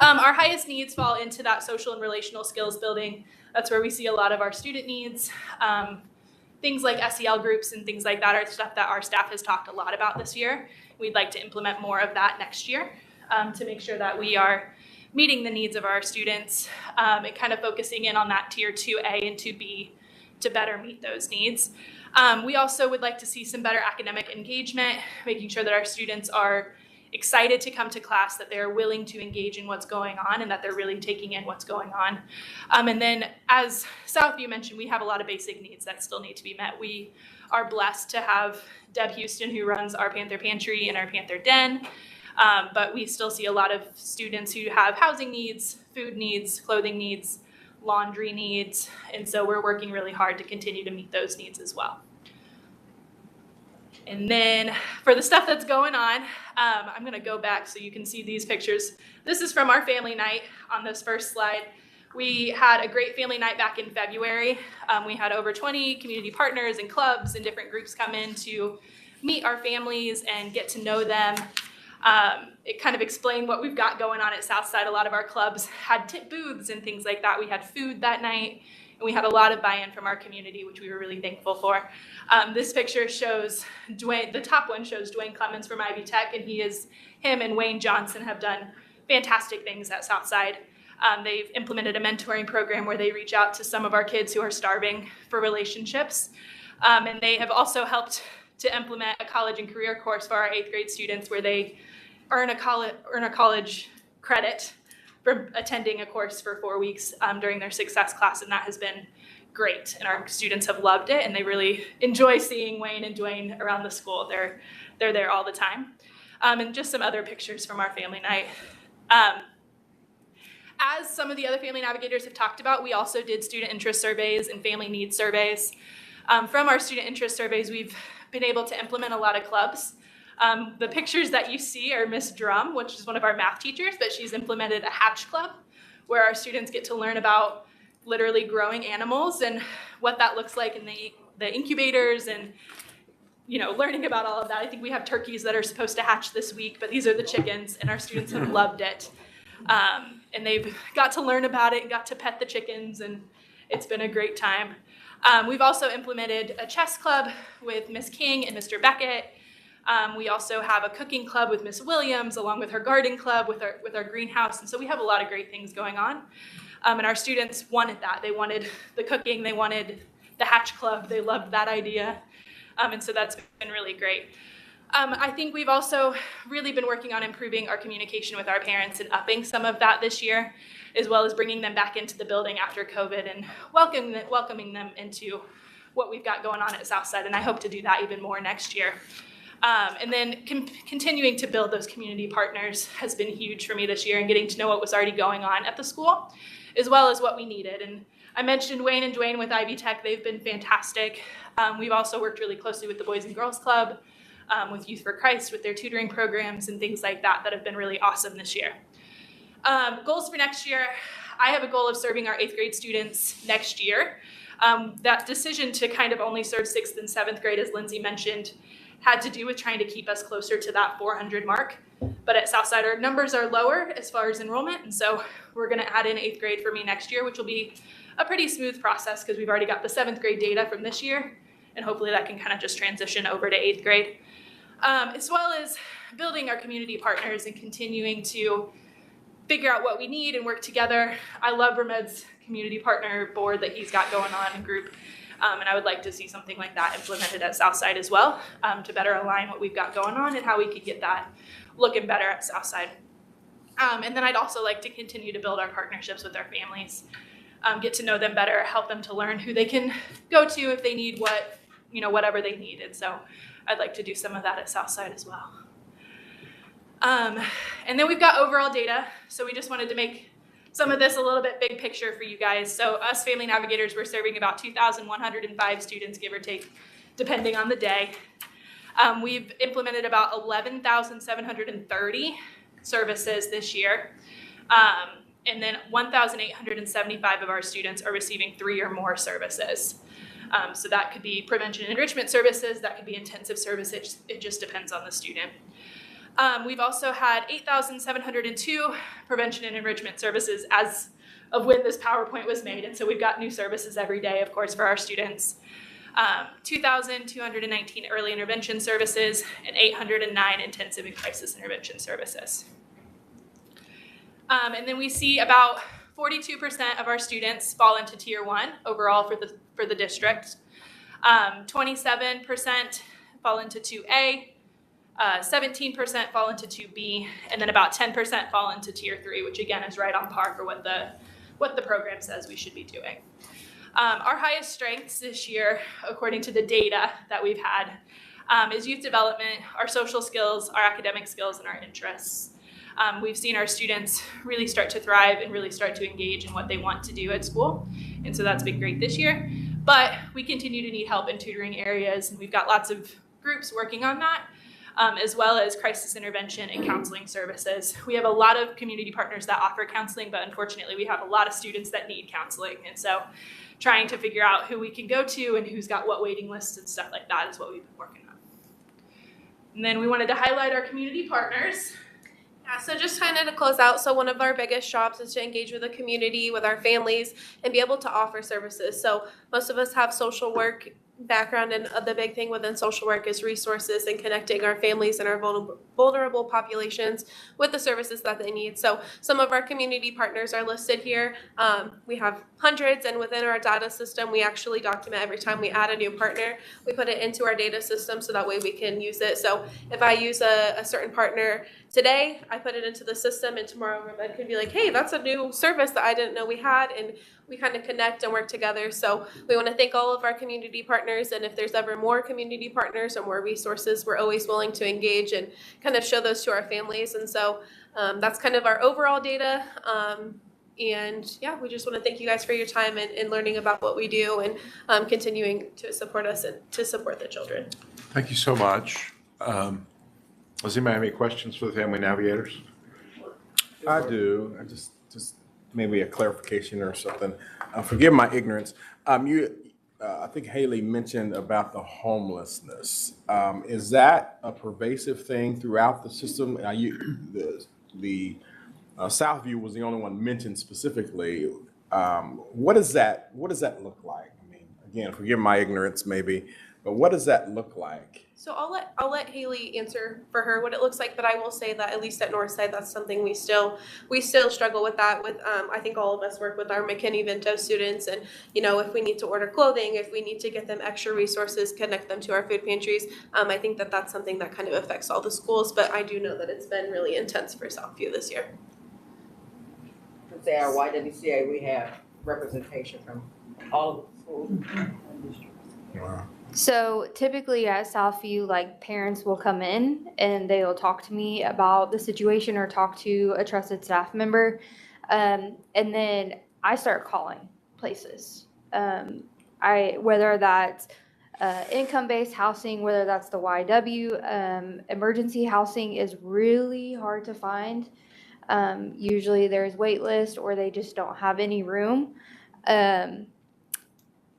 Our highest needs fall into that social and relational skills building. That's where we see a lot of our student needs. Things like SEL groups and things like that are stuff that our staff has talked a lot about this year. We'd like to implement more of that next year to make sure that we are meeting the needs of our students and kind of focusing in on that tier 2A and 2B to better meet those needs. We also would like to see some better academic engagement, making sure that our students are excited to come to class, that they're willing to engage in what's going on, and that they're really taking in what's going on. And then, as Southview mentioned, we have a lot of basic needs that still need to be met. We are blessed to have Deb Houston, who runs our Panther Pantry and our Panther Den, but we still see a lot of students who have housing needs, food needs, clothing needs, laundry needs, and so we're working really hard to continue to meet those needs as well. And then for the stuff that's going on, I'm going to go back so you can see these pictures. This is from our family night on this first slide. We had a great family night back in February. We had over 20 community partners and clubs and different groups come in to meet our families and get to know them. It kind of explained what we've got going on at Southside. A lot of our clubs had tip booths and things like that. We had food that night, and we had a lot of buy-in from our community, which we were really thankful for. This picture shows Dwayne, the top one shows Dwayne Clemens from Ivy Tech, and him and Wayne Johnson have done fantastic things at Southside. They've implemented a mentoring program where they reach out to some of our kids who are starving for relationships. And they have also helped to implement a college and career course for our 8th grade students where they earn a college credit for attending a course for 4 weeks during their success class, and that has been great. And our students have loved it, and they really enjoy seeing Wayne and Dwayne around the school. They're there all the time. And just some other pictures from our family night. As some of the other family navigators have talked about, we also did student interest surveys and family needs surveys. From our student interest surveys, we've been able to implement a lot of clubs. The pictures that you see are Miss Drum, which is one of our math teachers, but she's implemented a hatch club where our students get to learn about literally growing animals and what that looks like in the incubators and learning about all of that. I think we have turkeys that are supposed to hatch this week, but these are the chickens, and our students have loved it. And they've got to learn about it and got to pet the chickens, and it's been a great time. We've also implemented a chess club with Miss King and Mr. Beckett. We also have a cooking club with Miss Williams, along with her garden club with our greenhouse. And so we have a lot of great things going on. And our students wanted that. They wanted the cooking, they wanted the hatch club, they loved that idea. And so that's been really great. I think we've also really been working on improving our communication with our parents and upping some of that this year, as well as bringing them back into the building after COVID and welcoming them into what we've got going on at Southside. And I hope to do that even more next year. And then continuing to build those community partners has been huge for me this year, and getting to know what was already going on at the school, as well as what we needed. And I mentioned Wayne and Dwayne with Ivy Tech. They've been fantastic. We've also worked really closely with the Boys and Girls Club, with Youth for Christ, with their tutoring programs and things like that have been really awesome this year. Goals for next year, I have a goal of serving our 8th grade students next year. That decision to kind of only serve 6th and 7th grade, as Lindsay mentioned, had to do with trying to keep us closer to that 400 mark. But at Southside, our numbers are lower as far as enrollment, and so we're gonna add in 8th grade for me next year, which will be a pretty smooth process because we've already got the 7th grade data from this year, and hopefully that can kind of just transition over to 8th grade. As well as building our community partners and continuing to figure out what we need and work together. I love Ramed's community partner board that he's got going on in group. And I would like to see something like that implemented at Southside as well, to better align what we've got going on and how we could get that looking better at Southside. And then I'd also like to continue to build our partnerships with our families, get to know them better, help them to learn who they can go to if they need whatever they need. And so I'd like to do some of that at Southside as well. And then we've got overall data. So we just wanted to make some of this a little bit big picture for you guys. So us Family Navigators, we're serving about 2,105 students, give or take, depending on the day. We've implemented about 11,730 services this year. And then 1,875 of our students are receiving 3 or more services. So that could be prevention and enrichment services, that could be intensive services, it just depends on the student. We've also had 8,702 prevention and enrichment services as of when this PowerPoint was made, and so we've got new services every day, of course, for our students. 2,219 early intervention services and 809 intensive and crisis intervention services. And then we see about 42% of our students fall into Tier 1 overall for the district. 27% fall into 2A, 17% fall into 2B, and then about 10% fall into Tier 3, which again is right on par for what the program says we should be doing. Our highest strengths this year, according to the data that we've had, is youth development, our social skills, our academic skills, and our interests. We've seen our students really start to thrive and really start to engage in what they want to do at school, and so that's been great this year. But we continue to need help in tutoring areas, and we've got lots of groups working on that, as well as crisis intervention and counseling services. We have a lot of community partners that offer counseling, but unfortunately we have a lot of students that need counseling, and so trying to figure out who we can go to and who's got what waiting lists and stuff like that is what we've been working on. And then we wanted to highlight our community partners. Yeah, so just kind of to close out, so one of our biggest jobs is to engage with the community, with our families, and be able to offer services. So most of us have social work background, and the big thing within social work is resources and connecting our families and our vulnerable populations with the services that they need. So some of our community partners are listed here. We have hundreds, and within our data system, we actually document every time we add a new partner. We put it into our data system so that way we can use it. So if I use a certain partner today, I put it into the system, and tomorrow Red could be like, hey, that's a new service that I didn't know we had, and we kind of connect and work together. So we want to thank all of our community partners, and if there's ever more community partners or more resources, we're always willing to engage and kind of show those to our families. And so that's kind of our overall data. And yeah, we just want to thank you guys for your time and learning about what we do, and continuing to support us and to support the children. Thank you so much. Does anybody have any questions for the Family Navigators? I do. I just maybe a clarification or something. Forgive my ignorance. I think Haley mentioned about the homelessness. Is that a pervasive thing throughout the system? The Southview was the only one mentioned specifically. What does that look like? I mean, again, forgive my ignorance, maybe, but what does that look like? So I'll let Haley answer for her what it looks like, but I will say that at least at Northside, that's something we still struggle with that. With I think all of us work with our McKinney-Vento students, and if we need to order clothing, if we need to get them extra resources, connect them to our food pantries, I think that that's something that kind of affects all the schools. But I do know that it's been really intense for Southview this year. Say our YWCA, we have representation from all of the schools and districts. Wow. So typically at Southview, like parents will come in and they'll talk to me about the situation or talk to a trusted staff member. And then I start calling places. Whether that's income-based housing, whether that's the YW, emergency housing is really hard to find. Usually there's wait list or they just don't have any room.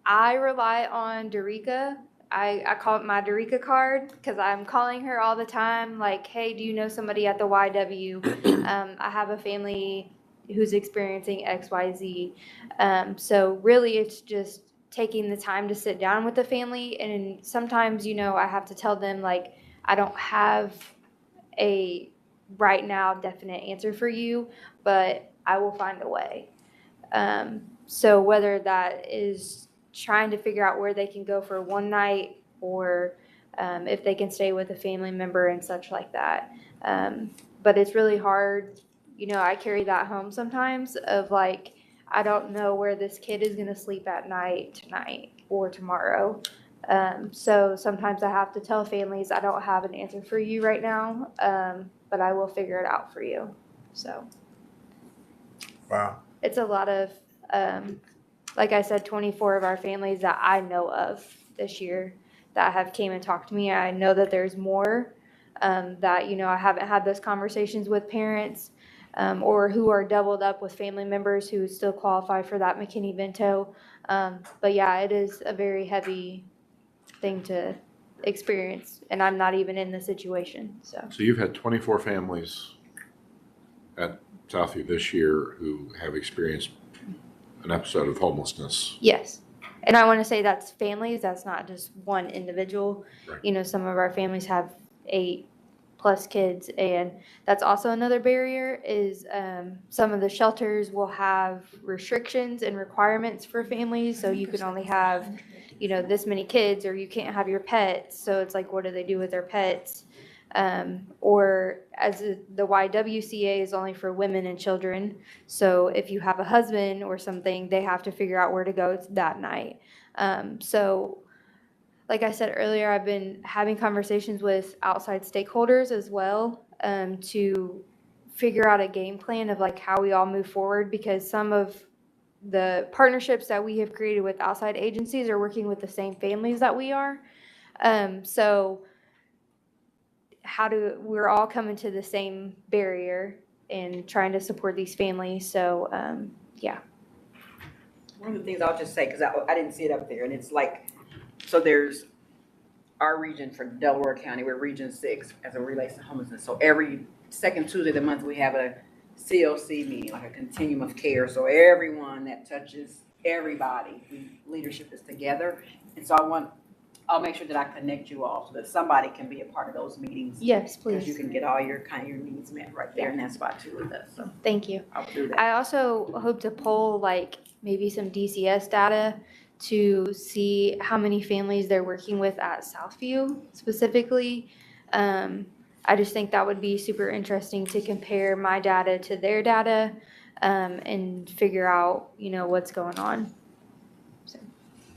I rely on Dorica. I call it my Dorica card because I'm calling her all the time. Like, hey, do you know somebody at the YW? I have a family who's experiencing XYZ. So really it's just taking the time to sit down with the family. And sometimes, I have to tell them, like, I don't have a right now definite answer for you, but I will find a way. So whether that is trying to figure out where they can go for one night or if they can stay with a family member and such like that. But it's really hard. You know, I carry that home sometimes of like, I don't know where this kid is going to sleep at night tonight or tomorrow. So sometimes I have to tell families I don't have an answer for you right now, but I will figure it out for you. So. Wow. It's a lot of, like I said, 24 of our families that I know of this year that have came and talked to me. I know that there's more that, you know, I haven't had those conversations with parents or who are doubled up with family members who still qualify for that McKinney-Vento. But yeah, it is a very heavy thing to experience, and I'm not even in the situation. So you've had 24 families at Southview this year who have experienced an episode of homelessness. yes. And I want to say that's families, that's not just one individual. Right. You know, some of our families have 8+ kids, and that's also another barrier is some of the shelters will have restrictions and requirements for families. So you can only have, you know, this many kids, or you can't have your pets. So it's like, what do they do with their pets? Or as the YWCA is only for women and children. So if you have a husband or something, they have to figure out where to go that night. So like I said earlier, I've been having conversations with outside stakeholders as well to figure out a game plan of like how we all move forward, because some of the partnerships that we have created with outside agencies are working with the same families that we are. So we're all coming to the same barrier and trying to support these families. So, yeah. One of the things I'll just say, because I didn't see it up there, and it's like, so there's our region for Delaware County, we're Region 6 as it relates to homelessness. So every second Tuesday of the month, we have a CLC meeting, like a continuum of care. So everyone that touches everybody, leadership is together. And so I'll make sure that I connect you all so that somebody can be a part of those meetings. Yes, Because please. you can get all your needs met right there in that spot too with us. So Thank you. I'll do that. I also hope to pull like maybe some DCS data to see how many families they're working with at Southview specifically. I just think that would be super interesting to compare my data to their data and figure out, you know, what's going on. So,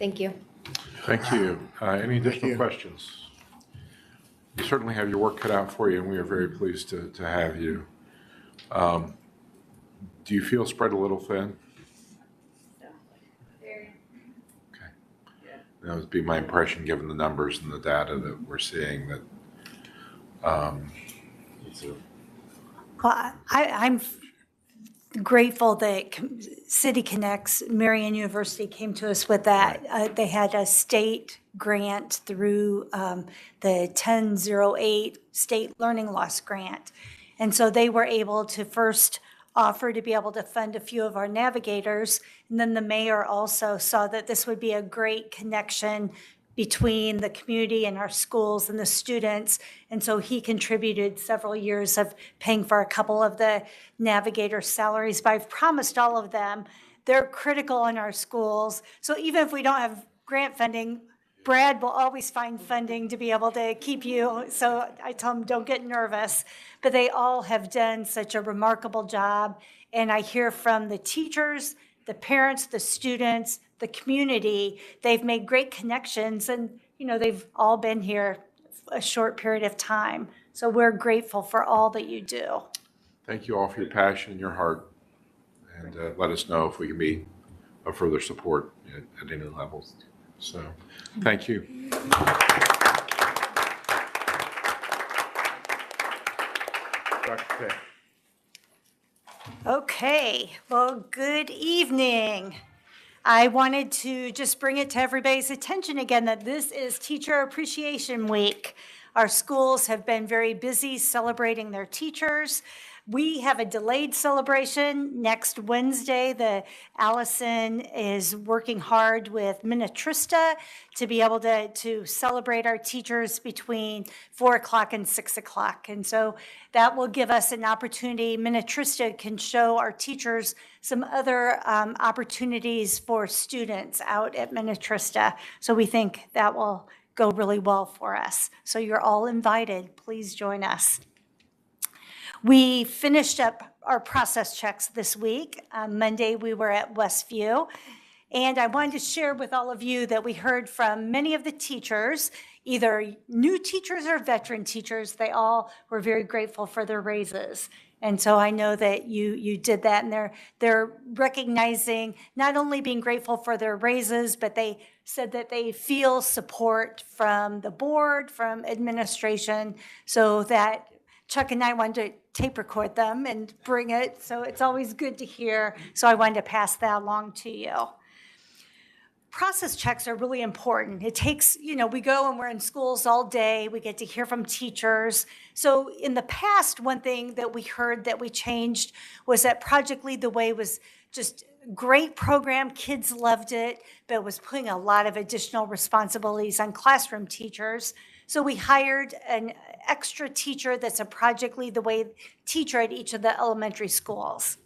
thank you. Thank you. Any additional questions? You certainly have your work cut out for you, and we are very pleased to have you. Do you feel spread a little thin? Okay. That would be my impression, given the numbers and the data that we're seeing, that Well, I'm grateful that City Connects, Marian University came to us with that. They had a state grant through the 1008 State Learning Loss Grant. And so they were able to first offer to be able to fund a few of our navigators. And then the mayor also saw that this would be a great connection between the community and our schools and the students. And so he contributed several years of paying for a couple of the navigator salaries, but I've promised all of them. They're critical in our schools. So even if we don't have grant funding, Brad will always find funding to be able to keep you. So I tell him, don't get nervous. But they all have done such a remarkable job. And I hear from the teachers, the parents, the students, the community. They've made great connections, and you know, they've all been here a short period of time. So we're grateful for all that you do. thank you all for your passion and your heart, and let us know if we can be of further support at any levels. So, thank you. Dr. K. Okay, well, good evening. I wanted to just bring it to everybody's attention again that this is Teacher Appreciation Week. Our schools have been very busy celebrating their teachers. We have a delayed celebration next Wednesday. Allison is working hard with Minnetrista to be able to celebrate our teachers between 4 o'clock and 6 o'clock. And so that will give us an opportunity. Minnetrista can show our teachers some other opportunities for students out at Minnetrista. So we think that will go really well for us. So you're all invited. Please join us. We finished up our process checks this week. Monday, we were at Westview. And I wanted to share with all of you that we heard from many of the teachers, either new teachers or veteran teachers. They all were very grateful for their raises. And so I know that you did that, and they're recognizing not only being grateful for their raises, but they said that they feel support from the board, from administration, so that Chuck and I wanted to tape record them and bring it, so it's always good to hear. So I wanted to pass that along to you. Process checks are really important. It takes, we go and we're in schools all day. We get to hear from teachers. So in the past, one thing that we heard that we changed was that Project Lead the Way was just a great program. Kids loved it, but it was putting a lot of additional responsibilities on classroom teachers. So we hired an extra teacher that's a Project Lead the Way teacher at each of the elementary schools.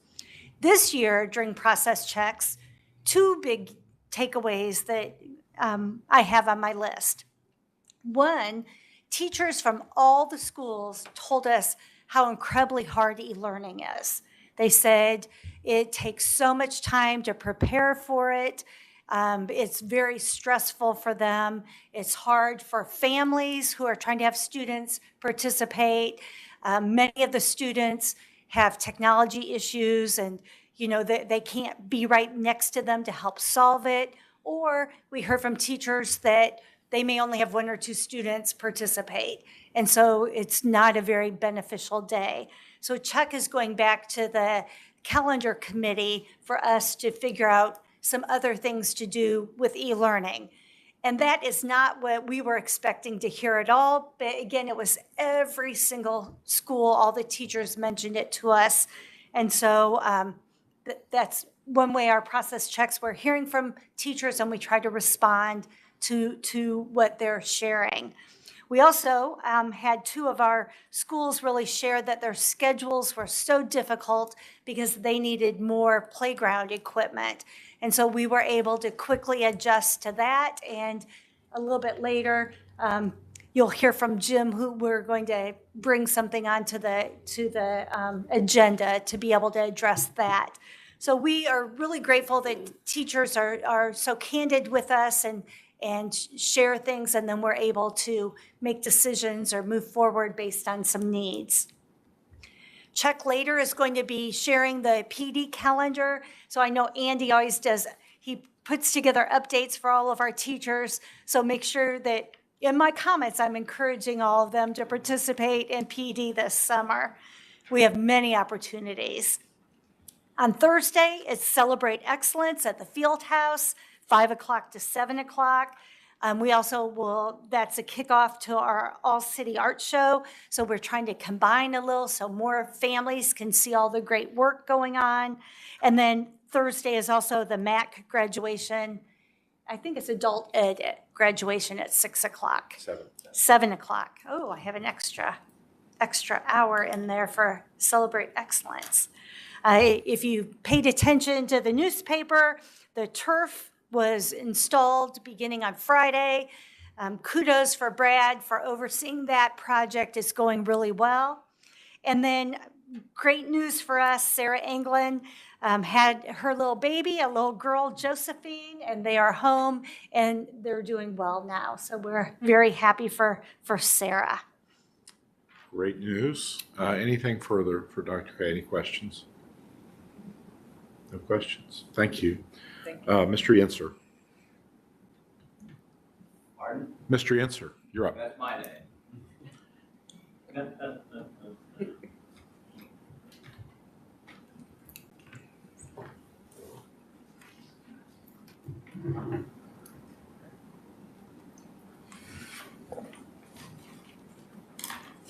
This year, during process checks, two big takeaways that I have on my list. One, teachers from all the schools told us how incredibly hard e-learning is. They said it takes so much time to prepare for it. It's very stressful for them. It's hard for families who are trying to have students participate. Many of the students have technology issues, and they can't be right next to them to help solve it. Or we heard from teachers that they may only have 1 or 2 students participate. And so it's not a very beneficial day. So Chuck is going back to the calendar committee for us to figure out some other things to do with e-learning. And that is not what we were expecting to hear at all. But again, it was every single school, all the teachers mentioned it to us. And so that's one way our process checks. We're hearing from teachers and we try to respond to what they're sharing. We also had 2 of our schools really share that their schedules were so difficult because they needed more playground equipment. And so we were able to quickly adjust to that. And a little bit later, you'll hear from Jim, who we're going to bring something onto the agenda to be able to address that. So we are really grateful that teachers are so candid with us and share things, and then we're able to make decisions or move forward based on some needs. Chuck later is going to be sharing the PD calendar. So I know Andy always does, he puts together updates for all of our teachers. So make sure that in my comments, I'm encouraging all of them to participate in PD this summer. We have many opportunities. On Thursday, it's Celebrate Excellence at the Field House, 5 o'clock to 7 o'clock. We also that's a kickoff to our All-City Art Show. So we're trying to combine a little so more families can see all the great work going on. And then Thursday is also the MAC graduation. I think it's adult ed graduation at 6 o'clock. 7 o'clock. Oh, I have an extra hour in there for Celebrate Excellence. If you paid attention to the newspaper, the turf was installed beginning on Friday. Kudos for Brad for overseeing that project. It's going really well. And then great news for us, Sarah Anglin had her little baby, a little girl, Josephine, and they are home and they're doing well now. So we're very happy for Sarah. Great news. Anything further for Dr. Kay? Any questions? No questions. Thank you. Mr. Yenser. Pardon? Mr. Yenser, you're up. That's my name.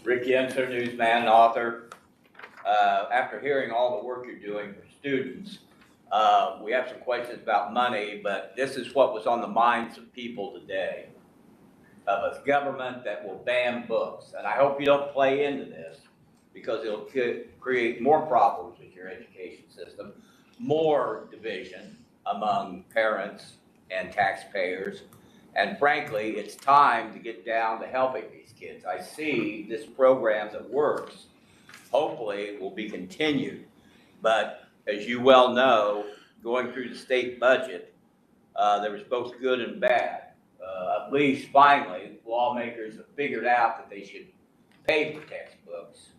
Rick Yenser, newsman, author. after hearing all the work you're doing for students, we have some questions about money, but this is what was on the minds of people today, of a government that will ban books. And I hope you don't play into this, because it'll create more problems with your education system, more division among parents and taxpayers. And frankly, it's time to get down to helping these kids. I see this program that works, hopefully will be continued. But as you well know, going through the state budget, there was both good and bad. At least finally, lawmakers have figured out that they should pay for textbooks.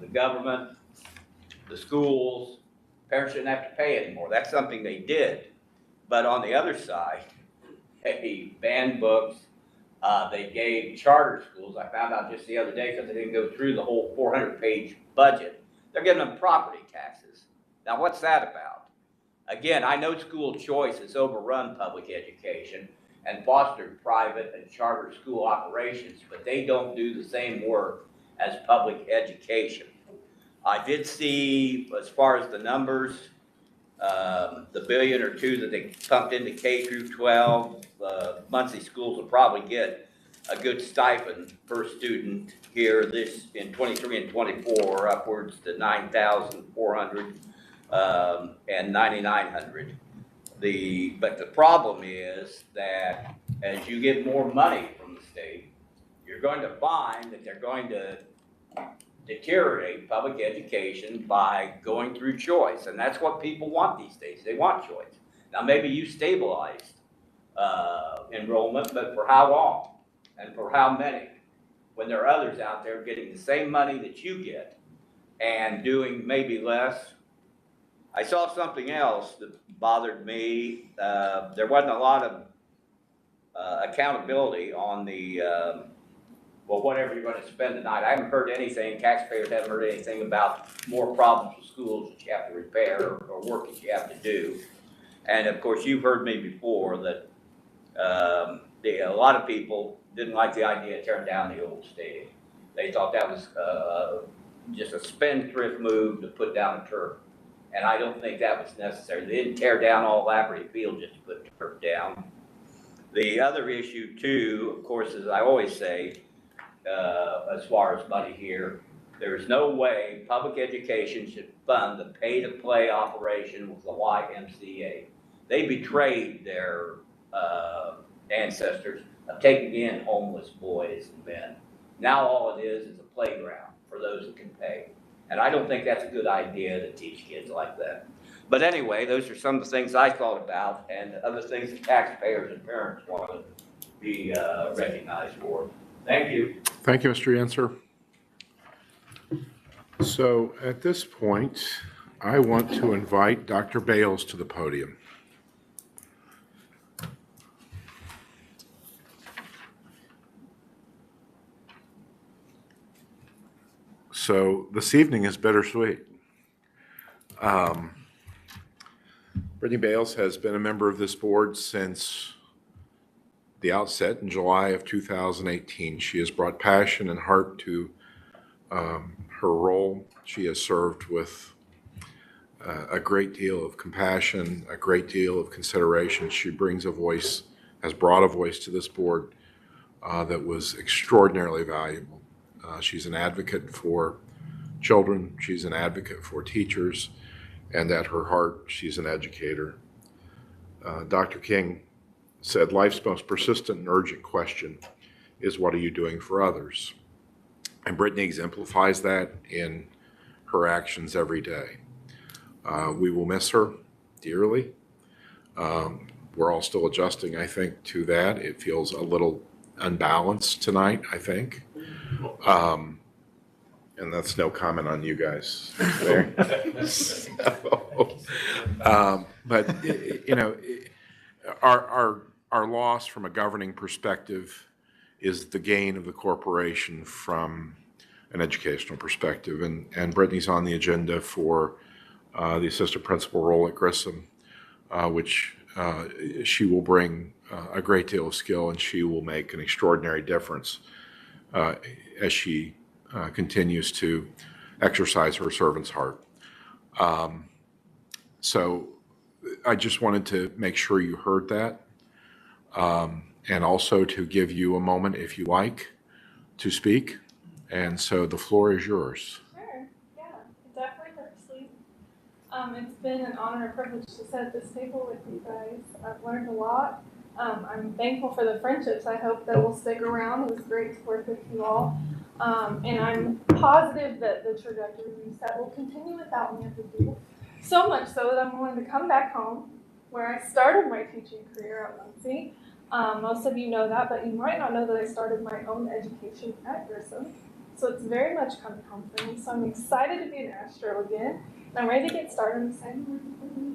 The government, the schools, parents shouldn't have to pay anymore. That's something they did. But on the other side, they banned books. They gave charter schools, I found out just the other day because they didn't go through the whole 400-page budget, they're giving them property taxes. Now, what's that about? Again, I know school choice has overrun public education and fostered private and charter school operations, but they don't do the same work as public education. I did see, as far as the numbers, the $1 billion or $2 billion that they pumped into K through 12, Muncie schools will probably get a good stipend per student here in 23 and 24, upwards to $9,400 and $9,900. But the problem is that as you get more money from the state, you're going to find that they're going to deteriorate public education by going through choice. And that's what people want these days. They want choice. Now, maybe you stabilized enrollment, but for how long? And for how many? When there are others out there getting the same money that you get and doing maybe less. I saw something else that bothered me. There wasn't a lot of accountability on the well, whatever you're going to spend tonight. I haven't heard anything, taxpayers haven't heard anything about more problems with schools that you have to repair or work that you have to do. And of course, you've heard me before that a lot of people didn't like the idea of tearing down the old stadium. They thought that was just a spendthrift move to put down a turf. And I don't think that was necessary. They didn't tear down all Labrador Field just to put turf down. The other issue too, of course, as I always say, as far as money here, there's no way public education should fund the pay-to-play operation with the YMCA. They betrayed their ancestors of taking in homeless boys and men. Now all it is a playground for those that can pay. And I don't think that's a good idea to teach kids like that. But anyway, those are some of the things I thought about and other things that taxpayers and parents want to be recognized for. Thank you. Thank you, Mr. Yancer. So at this point, I want to invite Dr. Bales to the podium. So this evening is bittersweet. Brittany Bales has been a member of this board since the outset in July of 2018. She has brought passion and heart to her role. She has served with a great deal of compassion, a great deal of consideration. She brings a voice, has brought a voice to this board that was extraordinarily valuable. She's an advocate for children. She's an advocate for teachers. And at her heart, she's an educator. Dr. King said, life's most persistent and urgent question is, what are you doing for others? And Brittany exemplifies that in her actions every day. We will miss her dearly. We're all still adjusting, I think, to that. It feels a little unbalanced tonight, I think. And that's no comment on you guys there. But, you know, our loss from a governing perspective is the gain of the corporation from an educational perspective. And Brittany's on the agenda for the assistant principal role at Grissom, which she will bring a great deal of skill, and she will make an extraordinary difference as she continues to exercise her servant's heart. So I just wanted to make sure you heard that, and also to give you a moment, if you like, to speak. And so the floor is yours. Sure, yeah, definitely purposely. It's been an honor and privilege to sit at this table with you guys. I've learned a lot. I'm thankful for the friendships. I hope that will stick around. It was great to work with you all. And I'm positive that the trajectory we set will continue without me at the table. So much so that I'm willing to come back home, where I started my teaching career at Muncie. Most of you know that, but you might not know that I started my own education at Grissom. So it's very much coming home for me. So I'm excited to be an Astro again. And I'm ready to get started. I'm excited.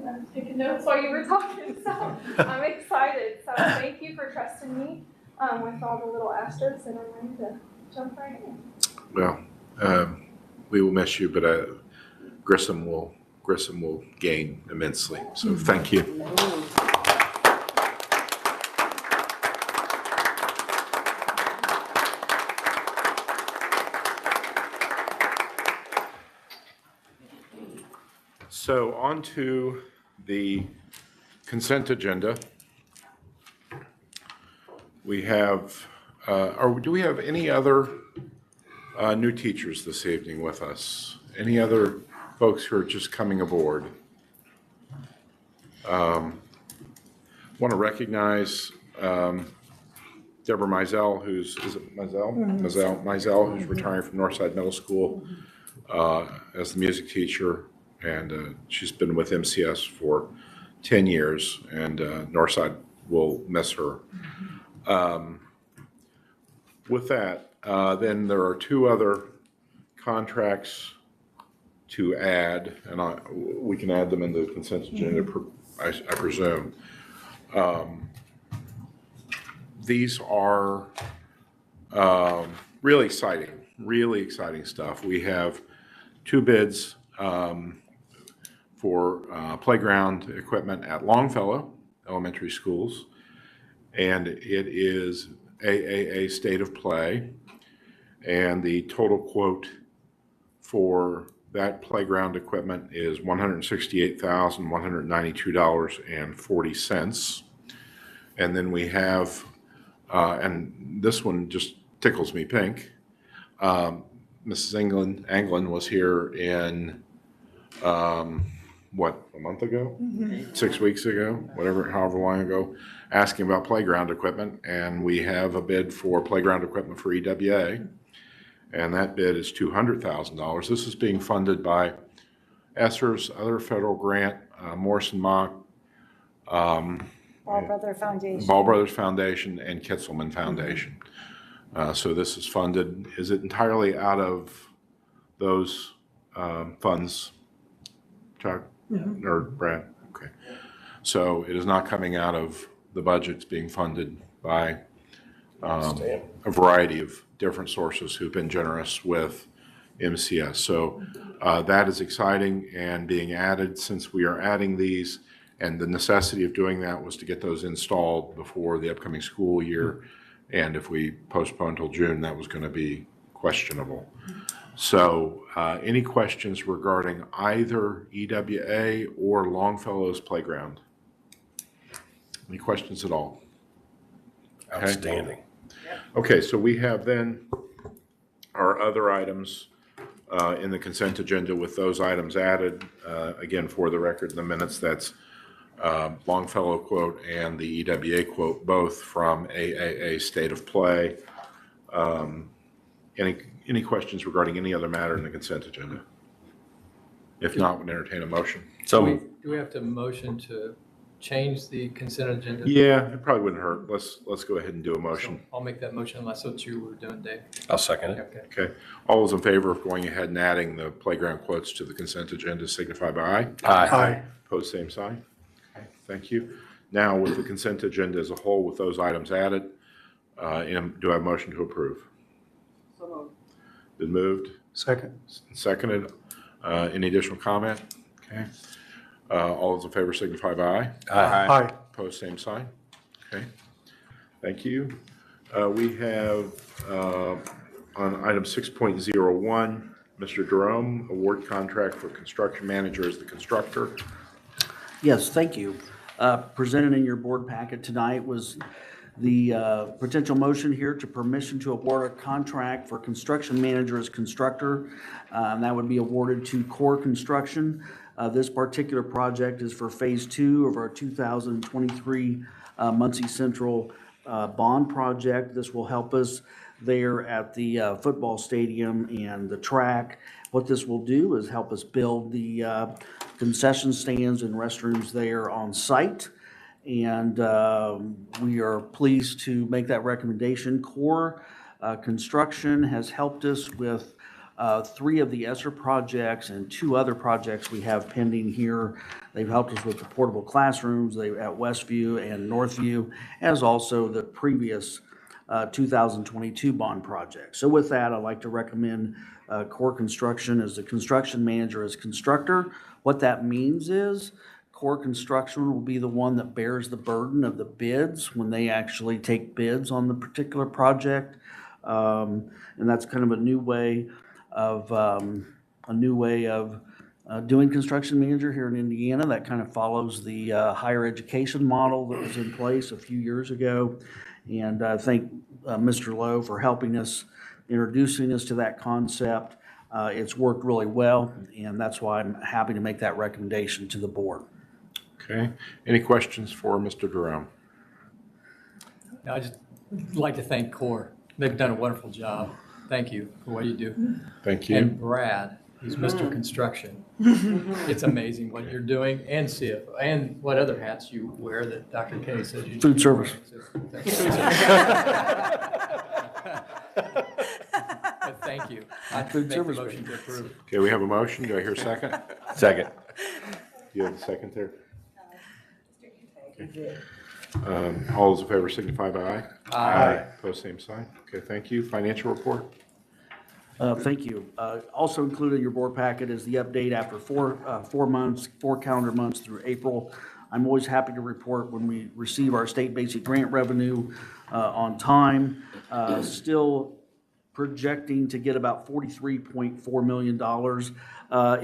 I was taking notes while you were talking, so I'm excited. So thank you for trusting me with all the little Astros, and I'm ready to jump right in. Well, we will miss you, but Grissom will gain immensely. So thank you. So on to the consent agenda. We have, or do we have any other new teachers this evening with us? Any other folks who are just coming aboard? Want to recognize Deborah Mizell, is it Mizell? Mizell, who's retiring from Northside Middle School as the music teacher. And she's been with MCS for 10 years, and Northside will miss her. With that, then there are two other contracts to add, and we can add them in the consent agenda, I presume. These are really exciting stuff. We have two bids for playground equipment at Longfellow Elementary Schools, and it is AAA State of Play, and the total quote for that playground equipment is $168,192.40. And then we have, and this one just tickles me pink, Mrs. Anglin was here in a month ago? 6 weeks ago, however long ago, asking about playground equipment, and we have a bid for playground equipment for EWA, and that bid is $200,000. This is being funded by ESSER's other federal grant, Morrison Mock, Ball Brothers Foundation, and Kitzelman Foundation. So this is funded. Is it entirely out of those funds, Chuck? Or Brad? Okay. So it is not coming out of the budget. It's being funded by a variety of different sources who've been generous with MCS. So that is exciting and being added, since we are adding these, and the necessity of doing that was to get those installed before the upcoming school year. And if we postpone until June, that was going to be questionable. So any questions regarding either EWA or Longfellow's playground? Any questions at all? Okay. Outstanding. Okay, so we have then our other items in the consent agenda with those items added. Again, for the record in the minutes, that's Longfellow quote and the EWA quote, both from AAA State of Play. Any questions regarding any other matter in the consent agenda? If not, we'll entertain a motion. So Do we have to motion to change the consent agenda? Yeah, it probably wouldn't hurt. Let's go ahead and do a motion. So I'll make that motion unless that's what you were doing, Dave. I'll second it. Okay. Okay. All those in favor of going ahead and adding the playground quotes to the consent agenda signify by aye. Aye. Opposed, same sign. Okay, thank you. Now, with the consent agenda as a whole, with those items added, do I have a motion to approve? So moved. Been moved? Second. Seconded. Any additional comment? Okay. All those in favor signify by aye. Aye. Opposed, same sign. Okay. Thank you. We have on item 6.01, Mr. Jerome, award contract for construction manager as the constructor. Yes, thank you. Presented in your board packet tonight was the potential motion here to permission to award a contract for construction manager as constructor. And that would be awarded to Core Construction. This particular project is for Phase 2 of our 2023 Muncie Central bond project. This will help us there at the football stadium and the track. What this will do is help us build the concession stands and restrooms there on site. And we are pleased to make that recommendation. Core Construction has helped us with 3 of the ESSER projects and 2 other projects we have pending here. They've helped us with the portable classrooms at Westview and Northview, as also the previous 2022 bond project. So with that, I'd like to recommend Core Construction as the construction manager as constructor. What that means is Core Construction will be the one that bears the burden of the bids when they actually take bids on the particular project. And that's kind of a new way of doing construction manager here in Indiana. That kind of follows the higher education model that was in place a few years ago. And I thank Mr. Lowe for helping us, introducing us to that concept. It's worked really well, and that's why I'm happy to make that recommendation to the board. Okay. Any questions for Mr. Jerome? I'd just like to thank CORE. They've done a wonderful job. Thank you for what you do. Thank you. And Brad, he's Mr. Construction. It's amazing what you're doing, and CFO, and what other hats you wear that Dr. K says you do. Food service. But thank you. I Food make service. the motion to approve. Okay, we have a motion. Do I hear a second? Second. You have a second there? Okay. All those in favor signify by aye. Aye. Opposed, same sign. Okay, thank you. Financial report? Thank you. Also included in your board packet is the update after 4 calendar months through April. I'm always happy to report when we receive our state basic grant revenue on time. Still projecting to get about $43.4 million.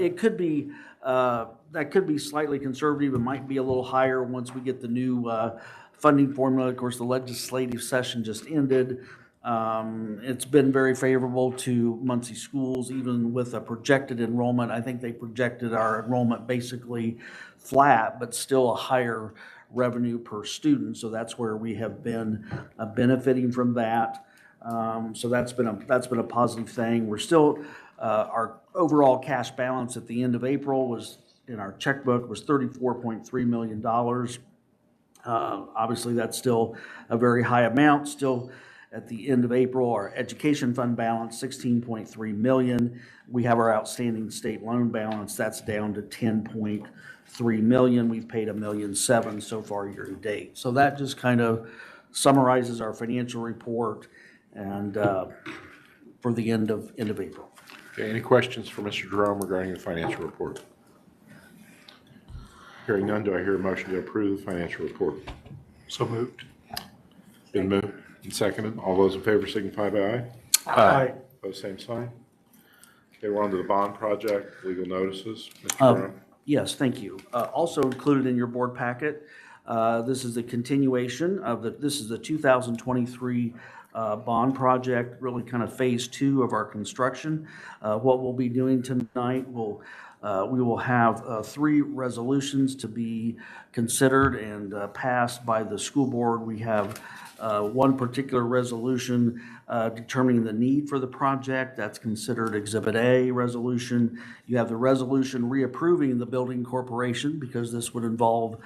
It could be, that could be slightly conservative. It might be a little higher once we get the new funding formula. Of course, the legislative session just ended. It's been very favorable to Muncie schools, even with a projected enrollment. I think they projected our enrollment basically flat, but still a higher revenue per student. So that's where we have been benefiting from that. So that's been a positive thing. We're still, our overall cash balance at the end of April was, in our checkbook, was $34.3 million. Obviously, that's still a very high amount. Still, at the end of April, our education fund balance, $16.3 million. We have our outstanding state loan balance. That's down to $10.3 million. We've paid $1.7 million so far year to date. So that just kind of summarizes our financial report and for the end of April. Okay, any questions for Mr. Jerome regarding the financial report? Hearing none, do I hear a motion to approve the financial report? So moved. Been moved and seconded. All those in favor signify by aye. Aye. Opposed, same sign. Okay, we're on to the bond project, legal notices. Mr. Jerome? Yes, thank you. Also included in your board packet, this is the continuation of this is the 2023 bond project, really kind of phase 2 of our construction. What we'll be doing tonight, we will have 3 resolutions to be considered and passed by the school board. We have one particular resolution determining the need for the project. That's considered Exhibit A resolution. You have the resolution reapproving the building corporation because this would involve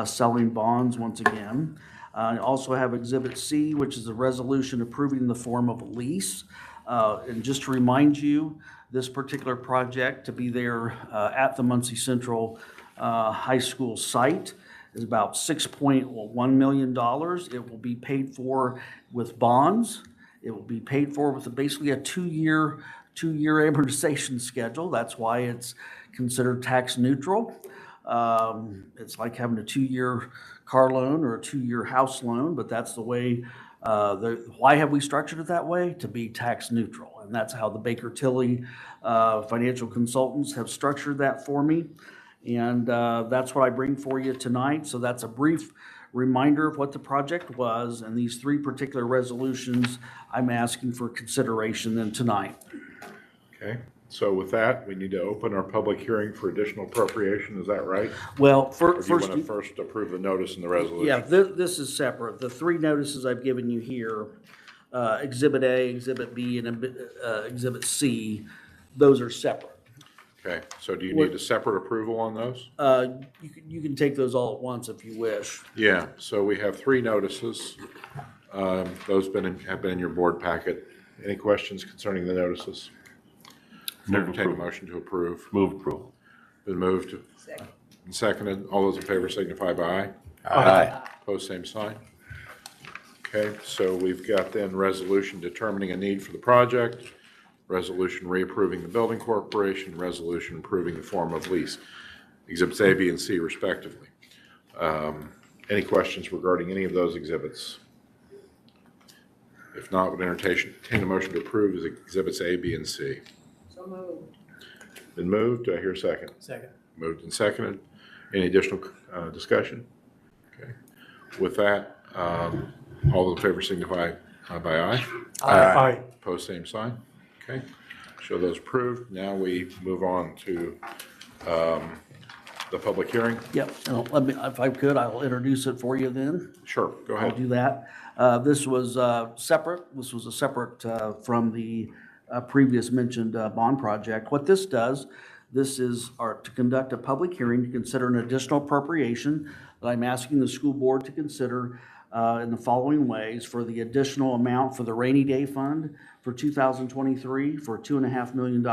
selling bonds once again. You also have Exhibit C, which is a resolution approving the form of a lease. And just to remind you, this particular project to be there at the Muncie Central High School site is about $6.1 million. It will be paid for with bonds. It will be paid for with basically a two-year amortization schedule. That's why it's considered tax neutral. It's like having a 2-year car loan or a 2-year house loan, but that's the way Why have we structured it that way? To be tax neutral. And that's how the Baker Tilly financial consultants have structured that for me. And that's what I bring for you tonight. So that's a brief reminder of what the project was, and these three particular resolutions I'm asking for consideration then tonight. Okay, so with that, we need to open our public hearing for additional appropriation, is that right? Well, Or do you first, want to first approve the notice and the resolution? yeah, this is separate. The three notices I've given you here, Exhibit A, Exhibit B, and Exhibit C, those are separate. Okay, so do you need a separate approval on those? You can take those all at once if you wish. Yeah, so we have three notices. Those have been in your board packet. Any questions concerning the notices? Entertain a motion to approve. Move approval. Been moved and seconded. All those in favor signify by aye. Aye. Opposed, same sign. Okay, so we've got then resolution determining a need for the project, resolution reapproving the building corporation, resolution approving the form of lease, exhibits A, B, and C respectively. Any questions regarding any of those exhibits? If not, would entertain a motion to approve as exhibits A, B, and C. So moved. Been moved. Do I hear a second? Second. Moved and seconded. Any additional discussion? Okay. With that, all those in favor signify by aye. Aye. Opposed, same sign. Okay. Show those approved. Now we move on to the public hearing. Yep, and let me, if I could, I'll introduce it for you then. Sure, go I'll ahead. do that. This was separate. This was a separate from the previous mentioned bond project. What this does, this is to conduct a public hearing to consider an additional appropriation that I'm asking the school board to consider in the following ways: for the additional amount for the rainy day fund for 2023 for $2.5 million,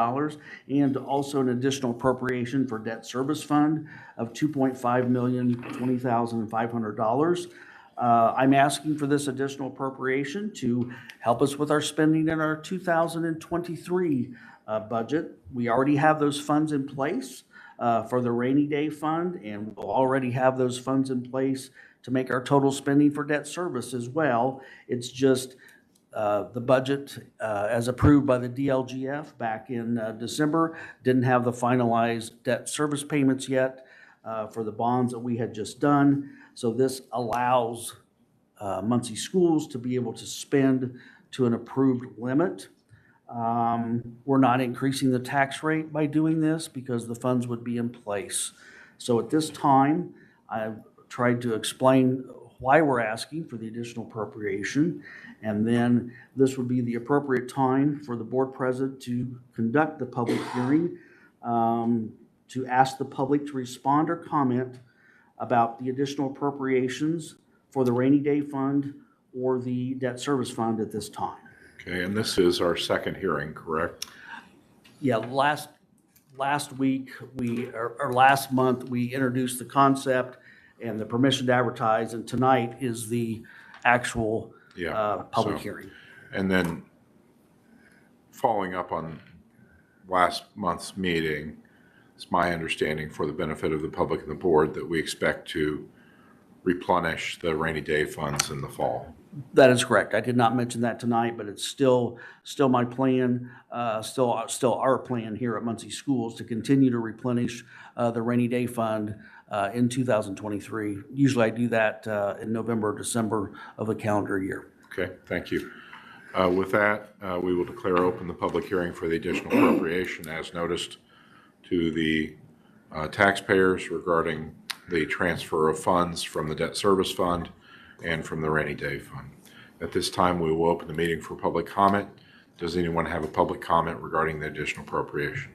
and also an additional appropriation for debt service fund of $2.5 million, $20,500. I'm asking for this additional appropriation to help us with our spending in our 2023 budget. We already have those funds in place for the rainy day fund, and we'll already have those funds in place to make our total spending for debt service as well. It's just the budget as approved by the DLGF back in December didn't have the finalized debt service payments yet for the bonds that we had just done. So this allows Muncie schools to be able to spend to an approved limit. We're not increasing the tax rate by doing this because the funds would be in place. So at this time, I've tried to explain why we're asking for the additional appropriation, and then this would be the appropriate time for the board president to conduct the public hearing, to ask the public to respond or comment about the additional appropriations for the rainy day fund or the debt service fund at this time. Okay, and this is our second hearing, correct? Yeah, last week, or last month, we introduced the concept and the permission to advertise, and tonight is the actual public hearing. And then following up on last month's meeting, it's my understanding, for the benefit of the public and the board, that we expect to replenish the rainy day funds in the fall. That is correct. I did not mention that tonight, but it's still my plan, still our plan here at Muncie Schools to continue to replenish the rainy day fund in 2023. Usually I do that in November or December of the calendar year. Okay, thank you. With that, we will declare open the public hearing for the additional appropriation as noticed to the taxpayers regarding the transfer of funds from the debt service fund and from the rainy day fund. At this time, we will open the meeting for public comment. Does anyone have a public comment regarding the additional appropriation?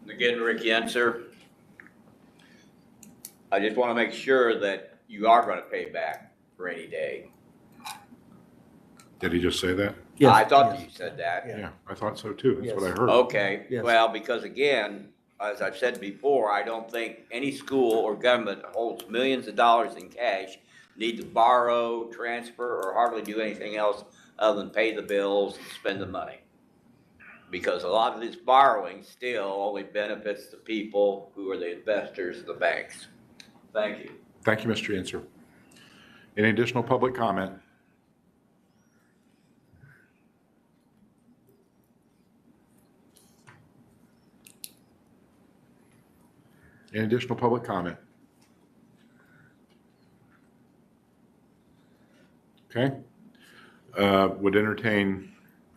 Again, Rick Yenser. I just want to make sure that you are going to pay back rainy day. Did he just say that? Yes. I thought you said that. Yeah, I thought so too. That's what I heard. Okay, Yes. well, because again, as I've said before, I don't think any school or government that holds millions of dollars in cash need to borrow, transfer, or hardly do anything else other than pay the bills and spend the money. Because a lot of this borrowing still only benefits the people who are the investors, the banks. Thank you. Thank you, Mr. Yancer. Any additional public comment? Any additional public comment? Okay. Would entertain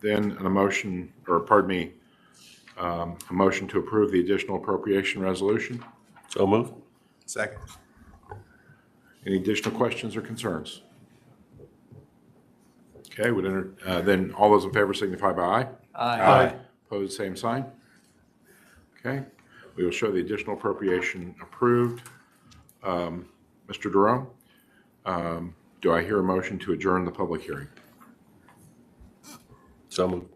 then a motion, or pardon me, a motion to approve the additional appropriation resolution. So moved. Second. Any additional questions or concerns? Okay, then all those in favor signify by aye. Aye. Opposed, same sign. Okay, we will show the additional appropriation approved. Mr. Jerome, do I hear a motion to adjourn the public hearing? So moved.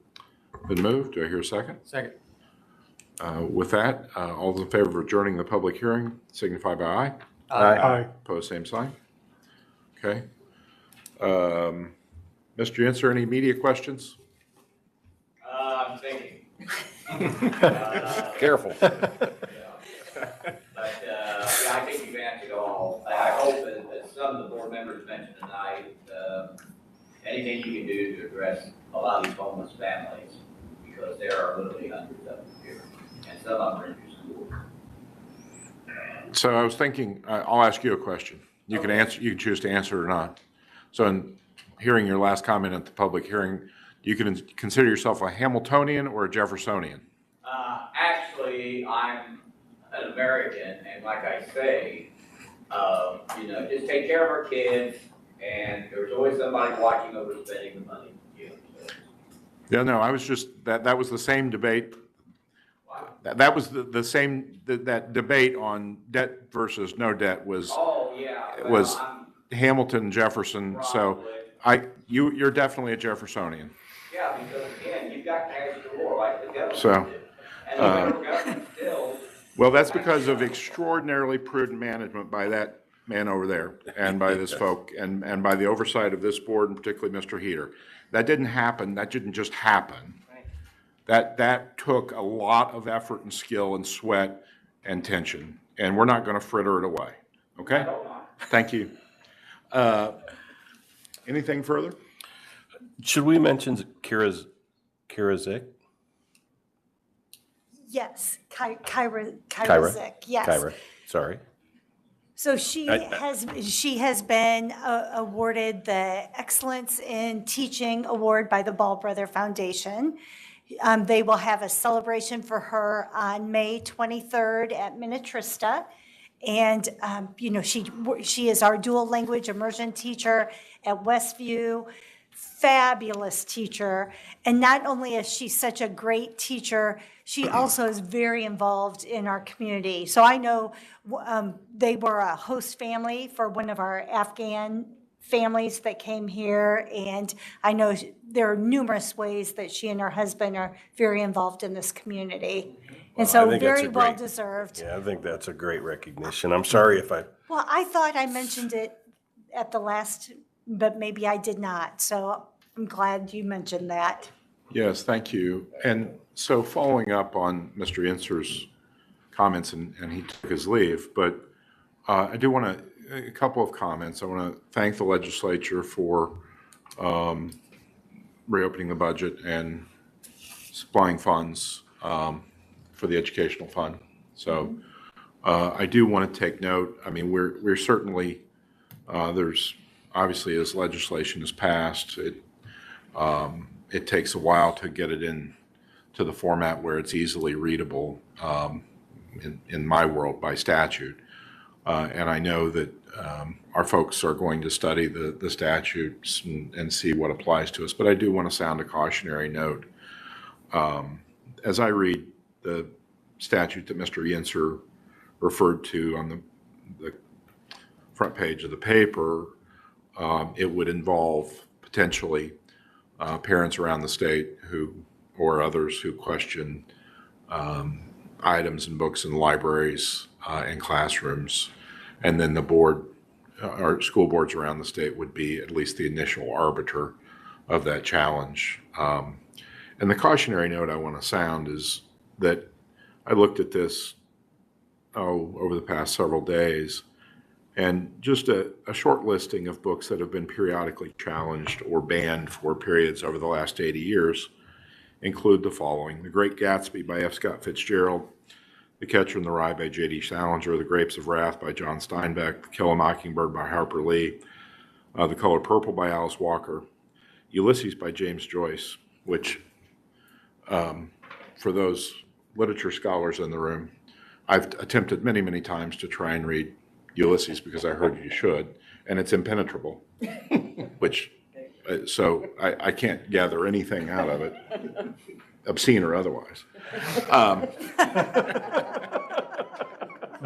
Been moved. Do I hear a second? Second. With that, all those in favor of adjourning the public hearing signify by aye. Aye. Opposed, same sign. Okay. Mr. Yancer, any media questions? I'm thinking. Careful. But, yeah, I think you've answered all. I hope that some of the board members mentioned tonight, anything you can do to address a lot of these homeless families, because there are literally hundreds of them here, and some of them are in your schools. So I was thinking, I'll ask you a question. You can answer, you can choose to answer it or not. So in hearing your last comment at the public hearing, you can consider yourself a Hamiltonian or a Jeffersonian? Actually, I'm an American, and like I say, just take care of our kids, and there's always somebody watching over spending the money. Yeah, no, I was just, that was the same debate. That was the same, that debate on debt versus no debt was, was Hamilton, Jefferson. So you're definitely a Jeffersonian. Yeah, because again, you've got cash galore like the government So, did. And the federal government still. well, that's because of extraordinarily prudent management by that man over there and by this folk and by the oversight of this board and particularly Mr. Heater. That didn't happen. That didn't just happen. That took a lot of effort and skill and sweat and tension, and we're not going to fritter it away. Okay? Thank you. Anything further? Should we mention Kira Zick? Yes, Kyra Zick, yes. Kyra, sorry. So she has been awarded the Excellence in Teaching Award by the Ball Brother Foundation. They will have a celebration for her on May 23rd at Minnetrista. And, she is our dual language immersion teacher at Westview, fabulous teacher. And not only is she such a great teacher, she also is very involved in our community. So I know they were a host family for one of our Afghan families that came here. And I know there are numerous ways that she and her husband are very involved in this community. And so very well deserved. Yeah, I think that's a great recognition. I'm sorry if I. Well, I thought I mentioned it at the last, but maybe I did not. So I'm glad you mentioned that. Yes, thank you. And so following up on Mr. Yancer's comments, and he took his leave, but I do want to, a couple of comments. I want to thank the legislature for reopening the budget and supplying funds for the educational fund. So I do want to take note. I mean, we're certainly, there's obviously as legislation is passed, it takes a while to get it in to the format where it's easily readable in my world by statute. And I know that our folks are going to study the statutes and see what applies to us. But I do want to sound a cautionary note. As I read the statute that Mr. Yancer referred to on the front page of the paper, it would involve potentially parents around the state or others who question items and books in libraries and classrooms. And then the board, or school boards around the state would be at least the initial arbiter of that challenge. And the cautionary note I want to sound is that I looked at this, over the past several days, and just a short listing of books that have been periodically challenged or banned for periods over the last 80 years include the following: The Great Gatsby by F. Scott Fitzgerald, The Catcher in the Rye by J.D. Salinger, The Grapes of Wrath by John Steinbeck, To Kill a Mockingbird by Harper Lee, The Color Purple by Alice Walker, Ulysses by James Joyce, which, for those literature scholars in the room, I've attempted many, many times to try and read Ulysses because I heard you should, and it's impenetrable, which, so I can't gather anything out of it, obscene or otherwise.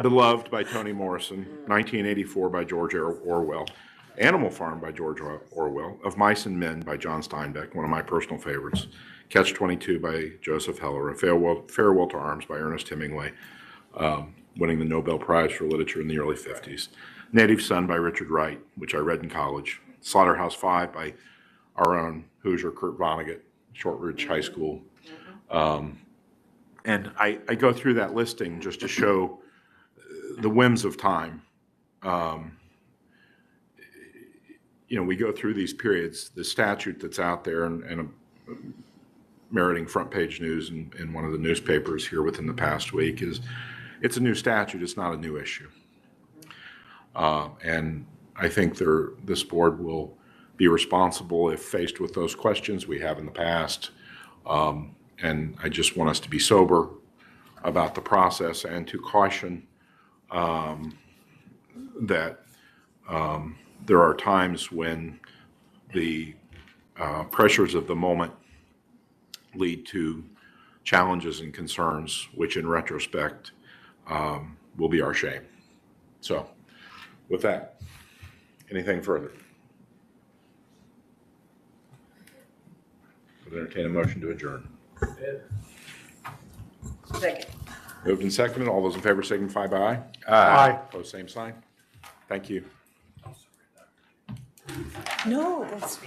Beloved by Toni Morrison, 1984 by George Orwell, Animal Farm by George Orwell, Of Mice and Men by John Steinbeck, one of my personal favorites, Catch-22 by Joseph Heller, A Farewell to Arms by Ernest Hemingway, winning the Nobel Prize for Literature in the early 50s, Native Son by Richard Wright, which I read in college, Slaughterhouse-Five by our own Hoosier Kurt Vonnegut, Shortridge High School. And I go through that listing just to show the whims of time. We go through these periods. The statute that's out there and meriting front page news in one of the newspapers here within the past week is, it's a new statute, it's not a new issue. And I think this board will be responsible if faced with those questions we have in the past. And I just want us to be sober about the process and to caution that there are times when the pressures of the moment lead to challenges and concerns, which in retrospect will be our shame. So with that, anything further? Would entertain a motion to adjourn. Second. Moved and seconded. All those in favor signify by aye. Aye. Opposed, same sign. Thank you. No, that's.